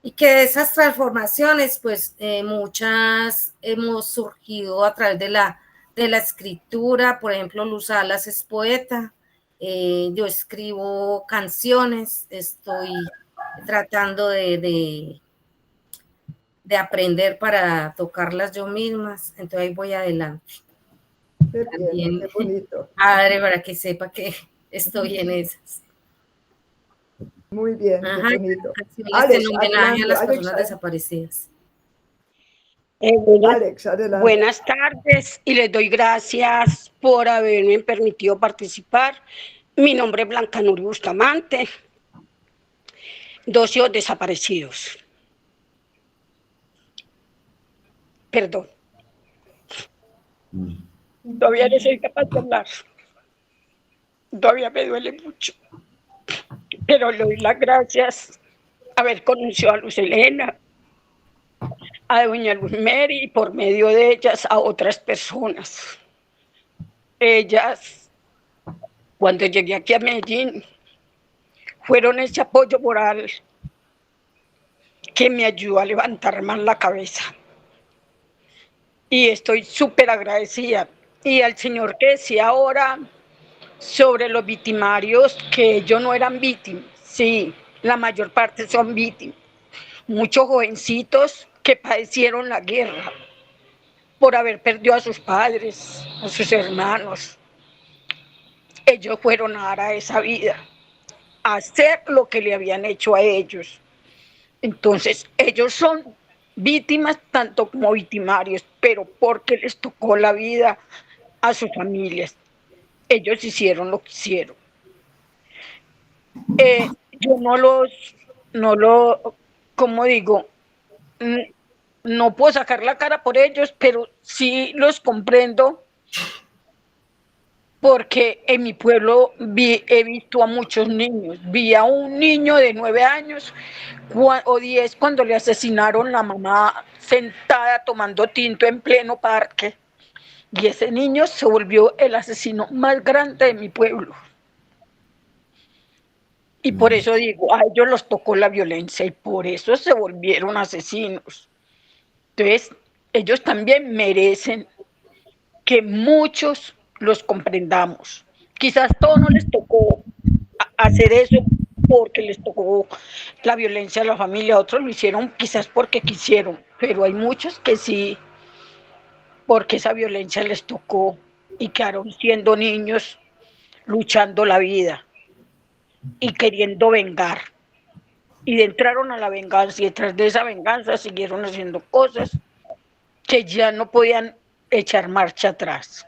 S11: Y que de esas transformaciones, pues muchas hemos surgido a través de la escritura. Por ejemplo, Luz Salas es poeta. Yo escribo canciones. Estoy tratando de aprender para tocarlas yo mismas. Entonces ahí voy adelante.
S1: Qué bien, qué bonito.
S11: Padre, para que sepa que estoy en esas.
S1: Muy bien,
S11: Ajá,
S1: qué bonito.
S11: Alex, en homenaje a las personas desaparecidas.
S1: Alex, adelante.
S12: Buenas tardes y les doy gracias por haberme permitido participar. Mi nombre es Blanca Nuria Bustamante. 2 hijos desaparecidos. Perdón. Todavía no soy capaz de hablar. Todavía me duele mucho. Pero le doy las gracias a haber conocido a Luz Helena, a doña Luz Mary y por medio de ellas a otras personas. Ellas, cuando llegué aquí a Medellín, fueron ese apoyo moral que me ayudó a levantar más la cabeza. Y estoy súper agradecida. Y al señor que decía ahora sobre los victimarios, que ellos no eran víctimas. Sí, la mayor parte son víctimas. Muchos jovencitos que padecieron la guerra por haber perdido a sus padres, a sus hermanos. Ellos fueron a dar a esa vida, a hacer lo que le habían hecho a ellos. Entonces, ellos son víctimas tanto como victimarios, pero porque les tocó la vida a sus familias. Ellos hicieron lo que hicieron. Yo como digo, no puedo sacar la cara por ellos, pero sí los comprendo, porque en mi pueblo he visto a muchos niños. Vi a un niño de 9 años o 10 cuando le asesinaron la mamá sentada tomando tinto en pleno parque. Y ese niño se volvió el asesino más grande de mi pueblo. Y por eso digo, a ellos los tocó la violencia y por eso se volvieron asesinos. Entonces, ellos también merecen que muchos los comprendamos. Quizás todos no les tocó hacer eso porque les tocó la violencia a la familia, otros lo hicieron quizás porque quisieron, pero hay muchos que sí, porque esa violencia les tocó y quedaron siendo niños luchando la vida y queriendo vengar. Y entraron a la venganza y detrás de esa venganza siguieron haciendo cosas que ya no podían echar marcha atrás.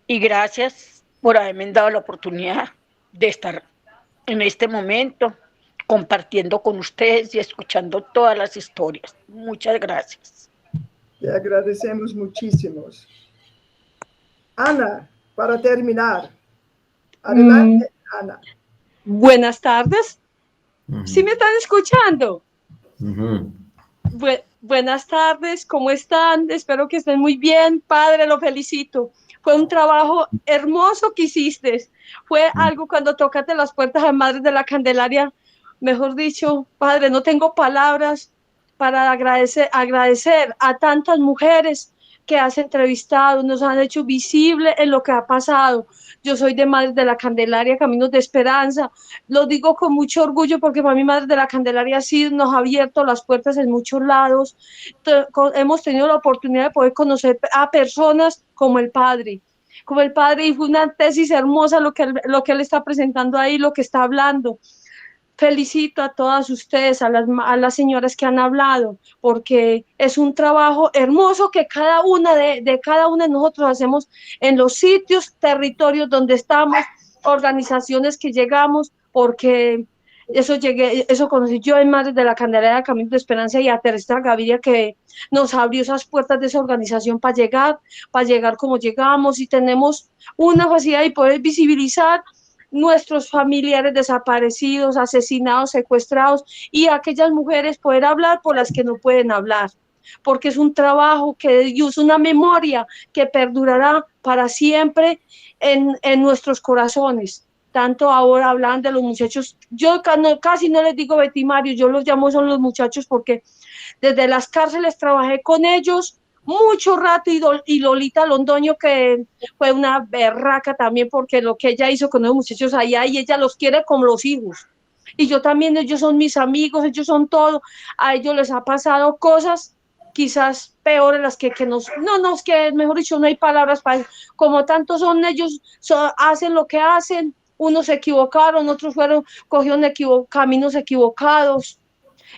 S12: Y gracias por haberme dado la oportunidad de estar en este momento compartiendo con ustedes y escuchando todas las historias. Muchas gracias.
S1: Te agradecemos muchísimo. Ana, para terminar. Adelante, Ana.
S13: Buenas tardes. ¿Sí me están escuchando? Buenas tardes, ¿cómo están? Espero que estén muy bien. Padre, lo felicito. Fue un trabajo hermoso que hiciste. Fue algo cuando tocaste las puertas a Madres de la Candelaria. Mejor dicho, Padre, no tengo palabras para agradecer a tantas mujeres que has entrevistado, nos han hecho visible en lo que ha pasado. Yo soy de Madres de la Candelaria, Caminos de Esperanza. Lo digo con mucho orgullo porque para mí Madres de la Candelaria sí nos ha abierto las puertas en muchos lados. Hemos tenido la oportunidad de poder conocer a personas como el padre, y fue una tesis hermosa lo que él está presentando ahí, lo que está hablando. Felicito a todas ustedes, a las señoras que han hablado, porque es un trabajo hermoso que cada una de nosotros hacemos en los sitios, territorios donde estamos, organizaciones que llegamos, porque eso conocí yo en Madres de la Candelaria, Camino de Esperanza, y a Teresa Gaviria, que nos abrió esas puertas de esa organización para llegar como llegamos, y tenemos una facilidad de poder visibilizar nuestros familiares desaparecidos, asesinados, secuestrados, y aquellas mujeres poder hablar por las que no pueden hablar, porque es un trabajo que es una memoria que perdurará para siempre en nuestros corazones. Tanto ahora hablan de los muchachos, yo casi no les digo victimarios, yo los llamo son los muchachos, porque desde las cárceles trabajé con ellos mucho rato, y Lolita Londoño, que fue una berraca también, porque lo que ella hizo con los muchachos allá, y ella los quiere como los hijos, y yo también, ellos son mis amigos, ellos son todo. A ellos les ha pasado cosas quizás peores las que nos, es que mejor dicho no hay palabras para eso, como tantos son ellos, hacen lo que hacen, unos se equivocaron, otros cogieron caminos equivocados,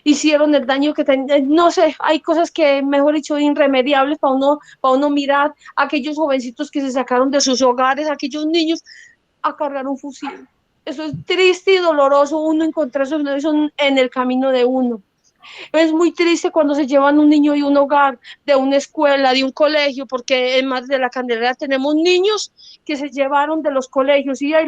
S13: hicieron el daño que tenían, no sé, hay cosas que, mejor dicho, irremediables para uno mirar a aquellos jovencitos que se sacaron de sus hogares, aquellos niños, a cargar un fusil. Eso es triste y doloroso, uno encontrar eso en el camino de uno. Es muy triste cuando se llevan un niño de un hogar, de una escuela, de un colegio, porque en Madres de la Candelaria tenemos niños que se llevaron de los colegios y ahí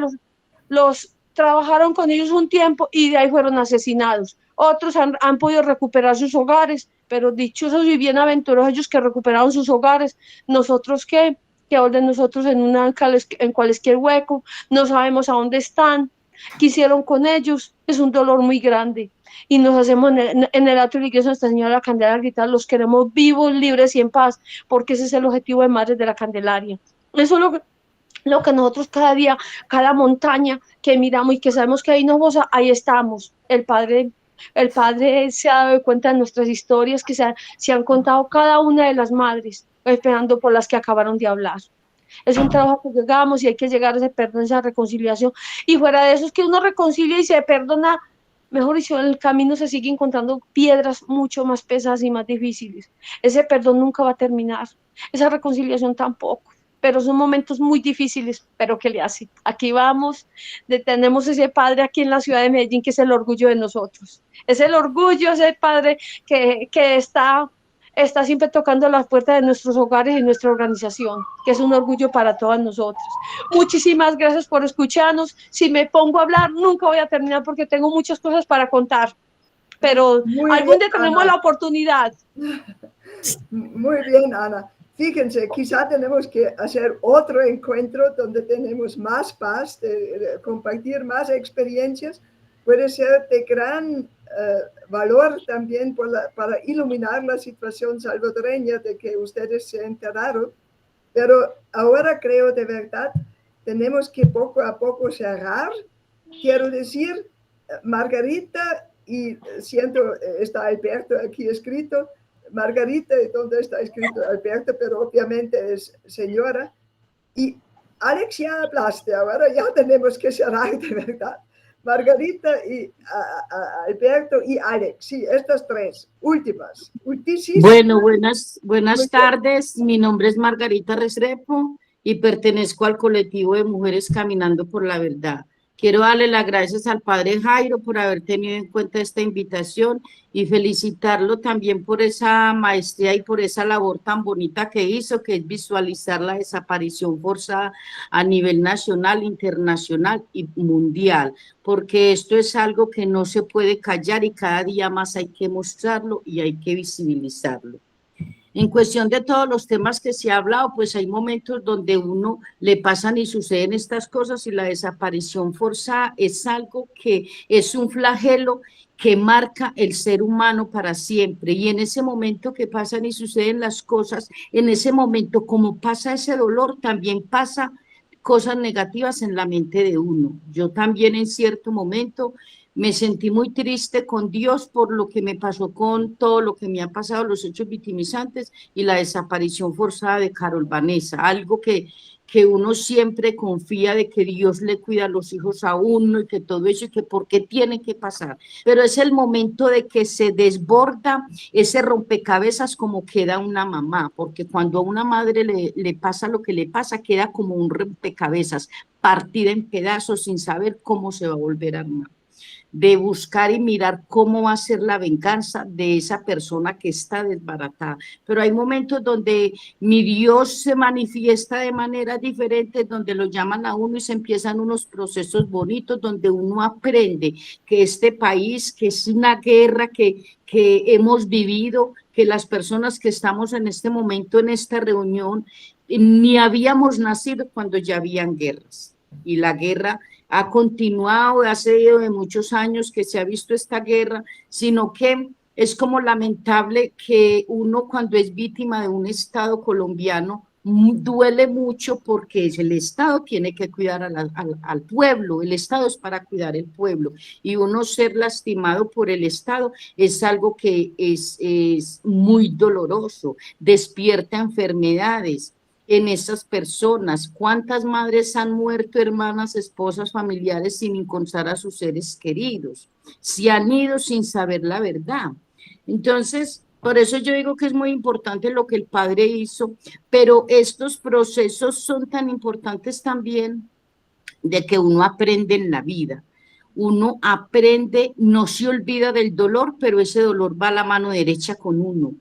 S13: los trabajaron con ellos un tiempo y de ahí fueron asesinados. Otros han podido recuperar sus hogares, pero dichosos y bienaventurados ellos que recuperaron sus hogares. Nosotros que ahora nosotros en cualquier hueco, no sabemos a dónde están, qué hicieron con ellos, es un dolor muy grande. Y nos hacemos en el atrio de la iglesia Nuestra Señora de la Candelaria gritar, los queremos vivos, libres y en paz, porque ese es el objetivo de Madres de la Candelaria. Eso es lo que nosotros cada día, cada montaña que miramos y que sabemos que ahí nos goza, ahí estamos. El Padre se ha dado cuenta de nuestras historias que se han contado cada una de las madres, esperando por las que acabaron de hablar. Es un trabajo que llegamos y hay que llegar a ese perdón, esa reconciliación. Y fuera de eso es que uno reconcilia y se perdona, mejor dicho, en el camino se sigue encontrando piedras mucho más pesadas y más difíciles. Ese perdón nunca va a terminar, esa reconciliación tampoco. Pero son momentos muy difíciles, pero ¿qué le hace? Aquí vamos, tenemos ese padre aquí en la ciudad de Medellín que es el orgullo de nosotros. Es el orgullo, ese padre que está siempre tocando las puertas de nuestros hogares y nuestra organización, que es un orgullo para todas nosotras. Muchísimas gracias por escucharnos. Si me pongo a hablar, nunca voy a terminar porque tengo muchas cosas para contar, pero algún día tenemos la oportunidad.
S1: Muy bien, Ana. Fíjense, quizá tenemos que hacer otro encuentro donde tenemos más paz, de compartir más experiencias. Puede ser de gran valor también para iluminar la situación salvadoreña de que ustedes se enteraron. Pero ahora creo de verdad, tenemos que poco a poco cerrar. Quiero decir, Margarita, y siento, está Alberto aquí escrito, Margarita, ¿dónde está escrito Alberto? Pero obviamente es señora. Y Alex, ya hablaste, ahora ya tenemos que cerrar de verdad. Margarita y Alberto y Alex, sí, estas tres últimas.
S14: Bueno, buenas tardes. Mi nombre es Margarita Restrepo y pertenezco al colectivo de Mujeres Caminando por la Verdad. Quiero darle las gracias al padre Jairo por haber tenido en cuenta esta invitación y felicitarlo también por esa maestría y por esa labor tan bonita que hizo, que es visualizar la desaparición forzada a nivel nacional, internacional y mundial, porque esto es algo que no se puede callar y cada día más hay que mostrarlo y hay que visibilizarlo. En cuestión de todos los temas que se ha hablado, pues hay momentos donde uno le pasan y suceden estas cosas y la desaparición forzada es algo que es un flagelo que marca el ser humano para siempre. Y en ese momento que pasan y suceden las cosas, en ese momento como pasa ese dolor, también pasa cosas negativas en la mente de uno. Yo también en cierto momento me sentí muy triste con Dios por lo que me pasó con todo lo que me ha pasado, los hechos victimizantes y la desaparición forzada de Carol Vanessa, algo que uno siempre confía de que Dios le cuida a los hijos a uno y que todo eso y que por qué tiene que pasar. Pero es el momento de que se desborda ese rompecabezas como queda una mamá, porque cuando a una madre le pasa lo que le pasa, queda como un rompecabezas, partida en pedazos sin saber cómo se va a volver a armar. De buscar y mirar cómo va a ser la venganza de esa persona que está desbaratada. Pero hay momentos donde mi Dios se manifiesta de manera diferente, donde lo llaman a uno y se empiezan unos procesos bonitos, donde uno aprende que este país, que es una guerra que hemos vivido, que las personas que estamos en este momento en esta reunión, ni habíamos nacido cuando ya habían guerras. Y la guerra ha continuado, hace de muchos años que se ha visto esta guerra, sino que es como lamentable que uno cuando es víctima de un Estado colombiano duele mucho porque el Estado tiene que cuidar al pueblo, el Estado es para cuidar el pueblo y uno ser lastimado por el Estado es algo que es muy doloroso, despierta enfermedades en esas personas. ¿Cuántas madres han muerto, hermanas, esposas, familiares, sin encontrar a sus seres queridos? Se han ido sin saber la verdad. Entonces, por eso yo digo que es muy importante lo que el Padre hizo, pero estos procesos son tan importantes también de que uno aprende en la vida. Uno aprende, no se olvida del dolor, pero ese dolor va a la mano derecha con uno.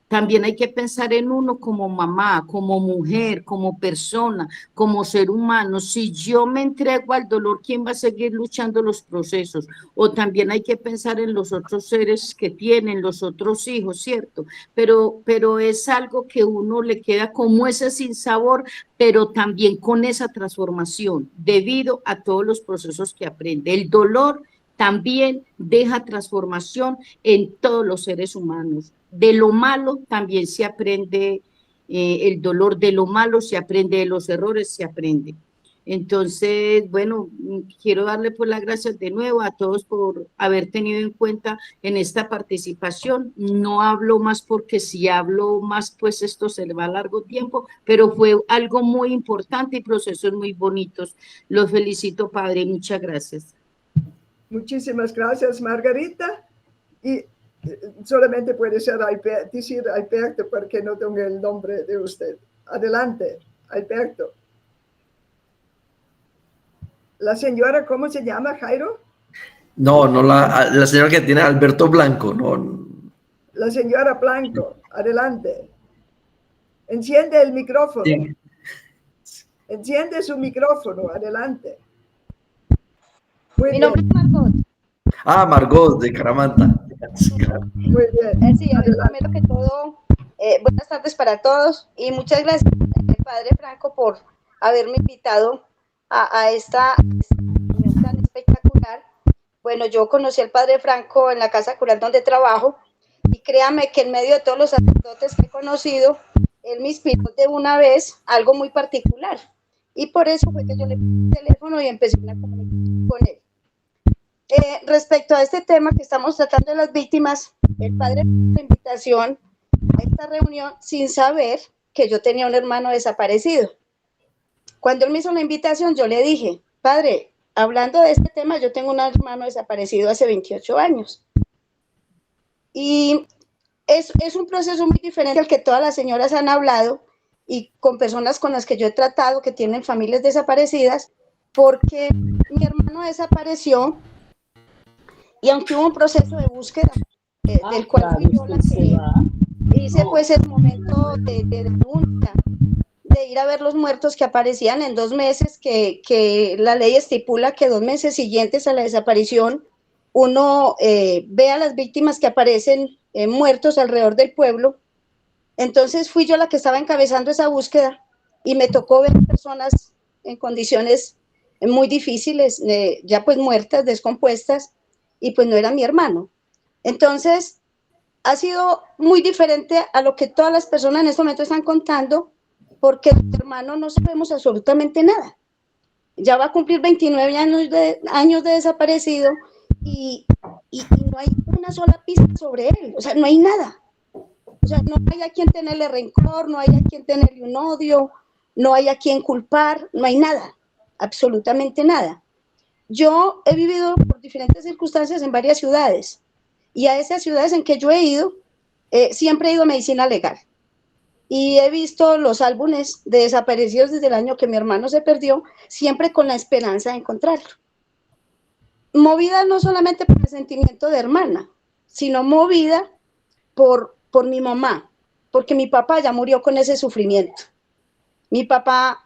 S14: También hay que pensar en uno como mamá, como mujer, como persona, como ser humano. Si yo me entrego al dolor, ¿quién va a seguir luchando los procesos? O también hay que pensar en los otros seres que tienen, los otros hijos, ¿cierto? Pero es algo que uno le queda como ese sinsabor, pero también con esa transformación, debido a todos los procesos que aprende. El dolor también deja transformación en todos los seres humanos. De lo malo también se aprende, el dolor de lo malo se aprende, de los errores se aprende. Entonces, bueno, quiero darle pues las gracias de nuevo a todos por haber tenido en cuenta en esta participación. No hablo más porque si hablo más, pues esto se le va a largo tiempo, pero fue algo muy importante y procesos muy bonitos. Los felicito, Padre, muchas gracias.
S1: Muchísimas gracias, Margarita. Y solamente puede ser decir Alberto porque no tengo el nombre de usted. Adelante, Alberto. ¿La señora cómo se llama, Jairo?
S3: No, la señora que tiene Alberto Blanco, no.
S1: La señora Blanco, adelante. Enciende el micrófono. Sí. Enciende su micrófono, adelante.
S7: Mi nombre es Margot.
S3: Ah, Margot, de Caramanta.
S1: Muy bien.
S7: Sí, primero que todo, buenas tardes para todos y muchas gracias, Padre Franco, por haberme invitado a esta reunión tan espectacular. Bueno, yo conocí al Padre Franco en la casa cural donde trabajo y créame que en medio de todos los sacerdotes que he conocido, él me inspiró de una vez algo muy particular y por eso fue que yo le puse el teléfono y empecé una comunicación con él. Respecto a este tema que estamos tratando de las víctimas, el Padre me hizo la invitación a esta reunión sin saber que yo tenía un hermano desaparecido. Cuando él me hizo la invitación, yo le dije, Padre, hablando de este tema, yo tengo un hermano desaparecido hace 28 años. Y es un proceso muy diferente al que todas las señoras han hablado y con personas con las que yo he tratado que tienen familias desaparecidas, porque mi hermano desapareció. Y aunque hubo un proceso de búsqueda, del cual fui yo la que hice pues el momento de denuncia, de ir a ver los muertos que aparecían en 2 meses, que la ley estipula que 2 meses siguientes a la desaparición, uno ve a las víctimas que aparecen muertos alrededor del pueblo, Entonces fui yo la que estaba encabezando esa búsqueda y me tocó ver personas en condiciones muy difíciles, ya pues muertas, descompuestas, y pues no era mi hermano. Entonces, ha sido muy diferente a lo que todas las personas en este momento están contando, porque de mi hermano no sabemos absolutamente nada. Ya va a cumplir 29 años de desaparecido y no hay una sola pista sobre él, o sea, no hay nada. O sea, no hay a quien tenerle rencor, no hay a quien tenerle un odio, no hay a quien culpar, no hay nada, absolutamente nada. Yo he vivido por diferentes circunstancias en varias ciudades y a esas ciudades en que yo he ido, siempre he ido a medicina legal y he visto los álbumes de desaparecidos desde el año que mi hermano se perdió, siempre con la esperanza de encontrarlo. Movida no solamente por el sentimiento de hermana, sino movida por mi mamá, porque mi papá ya murió con ese sufrimiento. Mi papá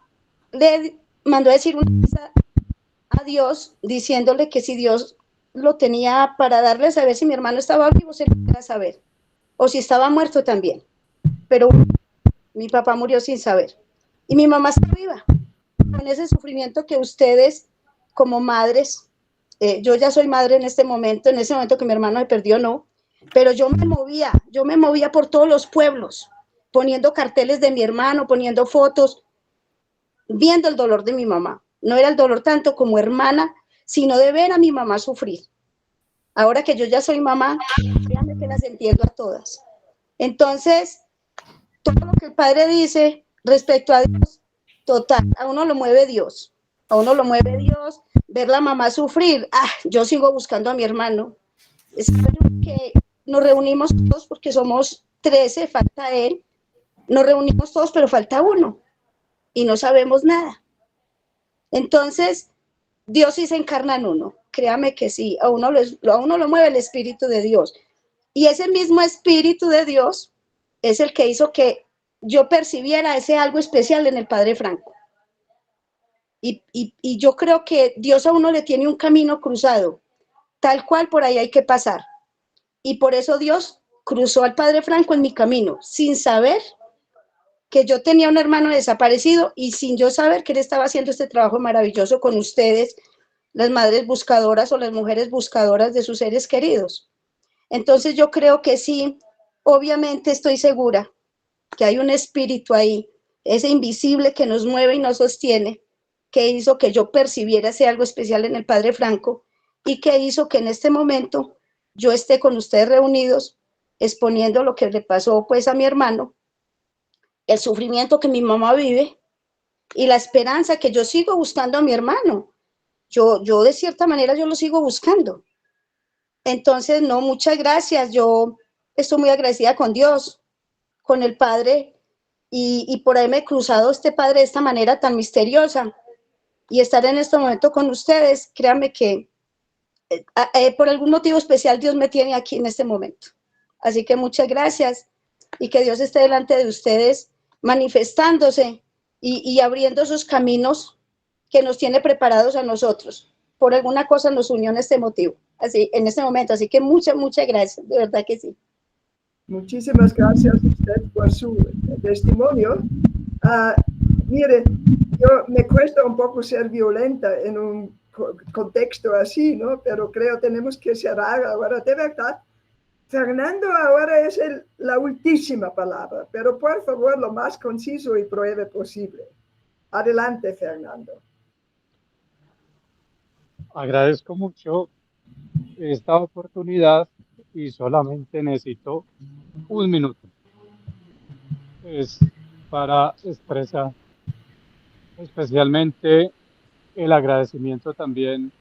S7: le mandó a decir una cosa a Dios, diciéndole que si Dios lo tenía para darle a saber si mi hermano estaba vivo, se lo iba a saber, o si estaba muerto también. Pero mi papá murió sin saber. Y mi mamá está viva, con ese sufrimiento que ustedes, como madres, yo ya soy madre en ese momento que mi hermano se perdió, no, pero yo me movía por todos los pueblos, poniendo carteles de mi hermano, poniendo fotos, viendo el dolor de mi mamá. No era el dolor tanto como hermana, sino de ver a mi mamá sufrir. Ahora que yo ya soy mamá, créanme que las entiendo a todas. Entonces, todo lo que el padre dice respecto a Dios, total, a uno lo mueve Dios. A uno lo mueve Dios, ver la mamá sufrir. Yo sigo buscando a mi hermano. Es que nos reunimos todos porque somos 13, falta él. Nos reunimos todos, pero falta uno. Y no sabemos nada. Entonces, Dios sí se encarna en uno. Créame que sí. A uno lo mueve el Espíritu de Dios. Y ese mismo Espíritu de Dios es el que hizo que yo percibiera ese algo especial en el Padre Franco. Y yo creo que Dios a uno le tiene un camino cruzado, tal cual por ahí hay que pasar. Y por eso Dios cruzó al Padre Franco en mi camino, sin saber que yo tenía un hermano desaparecido y sin yo saber que él estaba haciendo este trabajo maravilloso con ustedes, las madres buscadoras o las mujeres buscadoras de sus seres queridos. Entonces yo creo que sí, obviamente estoy segura que hay un espíritu ahí, ese invisible que nos mueve y nos sostiene, que hizo que yo percibiera ese algo especial en el Padre Franco y que hizo que en este momento yo esté con ustedes reunidos exponiendo lo que le pasó pues a mi hermano, el sufrimiento que mi mamá vive y la esperanza que yo sigo buscando a mi hermano. Yo de cierta manera yo lo sigo buscando. Entonces, no, muchas gracias. Yo estoy muy agradecida con Dios, con el Padre y por haberme cruzado este Padre de esta manera tan misteriosa y estar en este momento con ustedes. Créanme que por algún motivo especial Dios me tiene aquí en este momento. Así que muchas gracias y que Dios esté delante de ustedes manifestándose y abriendo esos caminos que nos tiene preparados a nosotros. Por alguna cosa nos unió en este motivo, así, en este momento. Así que muchas gracias, de verdad que sí.
S1: Muchísimas gracias a usted por su testimonio. Mire, yo me cuesta un poco ser violenta en un contexto así, ¿no? Pero creo que tenemos que cerrar ahora, de verdad. Fernando ahora es la última palabra, pero por favor lo más conciso y breve posible. Adelante, Fernando.
S15: Agradezco mucho esta oportunidad y solamente necesito un minuto. Es para expresar especialmente el agradecimiento también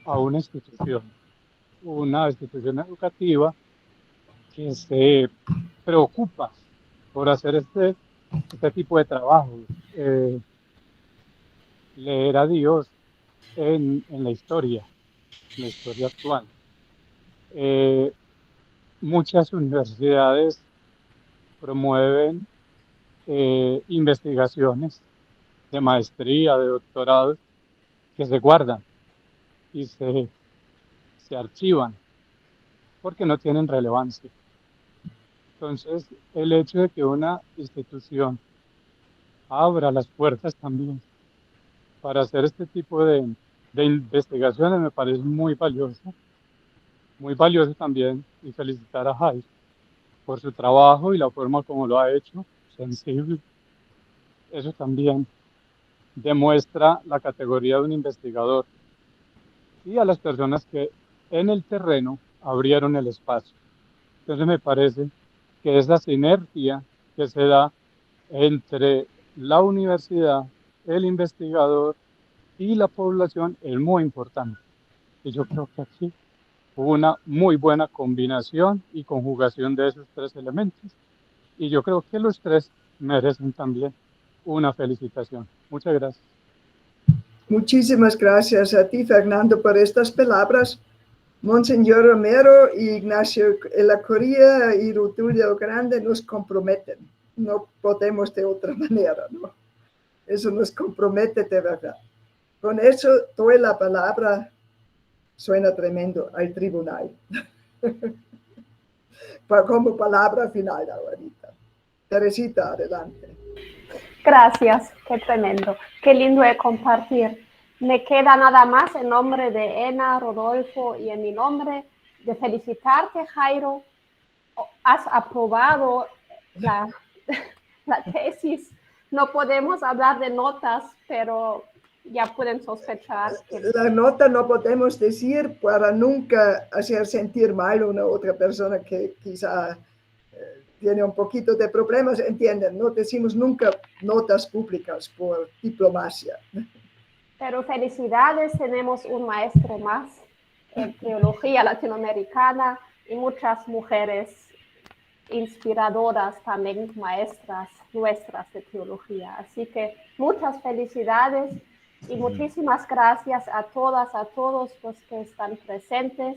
S15: a una institución educativa que se preocupa por hacer este tipo de trabajo, leer a Dios en la historia actual. Muchas universidades promueven investigaciones de maestría, de doctorado, que se guardan y se archivan porque no tienen relevancia. Entonces, el hecho de que una institución abra las puertas también para hacer este tipo de investigaciones me parece muy valioso también, y felicitar a Jairo por su trabajo y la forma como lo ha hecho, sensible. Eso también demuestra la categoría de un investigador y a las personas que en el terreno abrieron el espacio. Entonces me parece que esa sinergia que se da entre la universidad, el investigador y la población es muy importante. Y yo creo que aquí hubo una muy buena combinación y conjugación de esos tres elementos. Y yo creo que los tres merecen también una felicitación. Muchas gracias.
S1: Muchísimas gracias a ti, Fernando, por estas palabras. Monseñor Romero y Ignacio Ellacuría y Rutilio Grande nos comprometen. No podemos de otra manera, ¿no? Eso nos compromete de verdad. Con eso doy la palabra, suena tremendo, al tribunal. Como palabra final ahorita. Teresita, adelante.
S5: Gracias, qué tremendo. Qué lindo es compartir. Me queda nada más en nombre de Ena, Rodolfo y en mi nombre de felicitarte, Jairo. Has aprobado la tesis. No podemos hablar de notas, pero ya pueden sospechar que...
S1: La nota no podemos decir para nunca hacer sentir mal a una otra persona que quizá tiene un poquito de problemas, entienden, no decimos nunca notas públicas por diplomacia.
S5: Pero felicidades, tenemos un maestro más en teología latinoamericana y muchas mujeres inspiradoras, también maestras nuestras de teología. Así que muchas felicidades y muchísimas gracias a todas, a todos los que están presentes,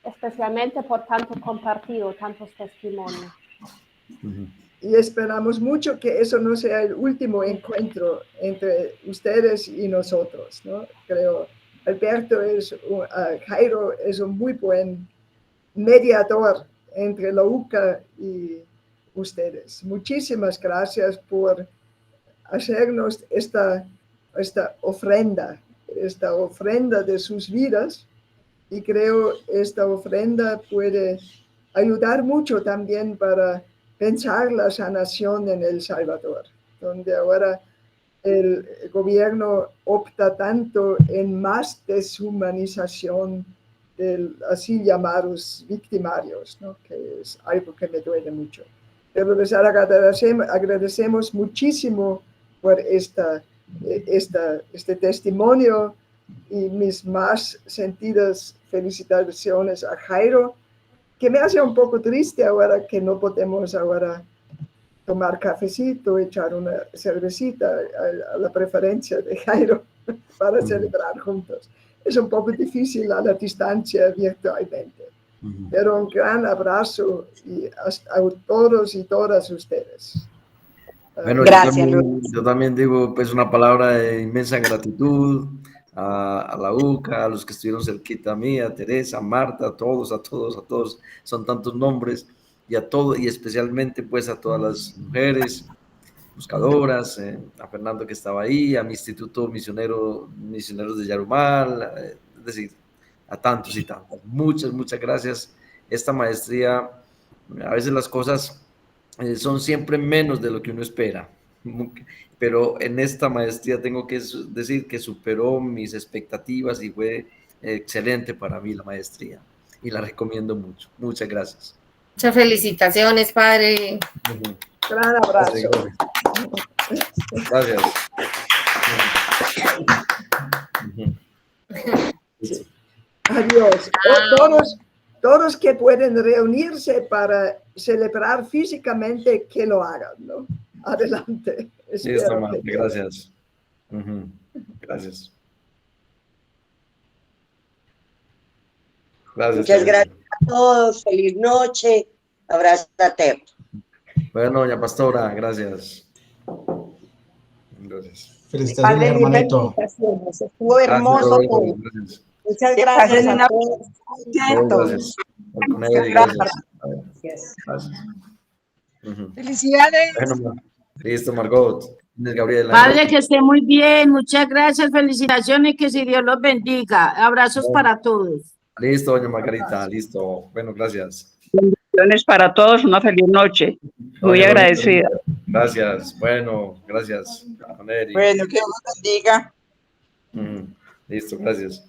S5: especialmente por tanto compartido, tantos testimonios.
S1: Y esperamos mucho que eso no sea el último encuentro entre ustedes y nosotros, ¿no? Creo, Jairo es un muy buen mediador entre la UCA y ustedes. Muchísimas gracias por hacernos esta ofrenda de sus vidas, y creo esta ofrenda puede ayudar mucho también para pensar la sanación en El Salvador, donde ahora el gobierno opta tanto en más deshumanización de así llamados victimarios, ¿no? Que es algo que me duele mucho. Pero les agradecemos muchísimo por este testimonio, y mis más sentidas felicitaciones a Jairo, que me hace un poco triste ahora que no podemos ahora tomar cafecito, echar una cervecita a la preferencia de Jairo para celebrar juntos. Es un poco difícil a la distancia virtualmente, pero un gran abrazo a todos y todas ustedes.
S3: Bueno,
S9: gracias,
S3: yo también digo pues una palabra de inmensa gratitud a la UCA, a los que estuvieron cerquita mía, a Teresa, a Marta, a todos, son tantos nombres, y a todos, y especialmente pues a todas las mujeres buscadoras, a Fernando que estaba ahí, a mi instituto misioneros de Yarumal, es decir, a tantos y tantos. Muchas gracias. Esta maestría, a veces las cosas son siempre menos de lo que uno espera, pero en esta maestría tengo que decir que superó mis expectativas y fue excelente para mí la maestría, y la recomiendo mucho. Muchas gracias.
S11: Muchas felicitaciones, padre.
S1: Gran abrazo.
S3: Gracias.
S1: Adiós. Todos que pueden reunirse para celebrar físicamente, que lo hagan, ¿no? Adelante.
S3: Sí, está mal. Gracias. Gracias.
S10: Muchas gracias a todos. Feliz noche. Abrazo fraterno.
S3: Bueno, doña Pastora, gracias. Gracias.
S2: Felicitaciones, hermanito.
S9: Estuvo hermoso todo. Muchas gracias a todos.
S3: Gracias. Gracias.
S9: Felicidades.
S3: Bueno, listo, Margot. Gabriela.
S14: Padre, que esté muy bien. Muchas gracias, felicitaciones y que si Dios los bendiga. Abrazos para todos.
S3: Listo, doña Margarita, listo. Bueno, gracias.
S8: Bendiciones para todos, una feliz noche. Muy agradecida.
S3: Gracias, bueno, gracias.
S16: Bueno, que Dios los bendiga.
S3: Listo, gracias.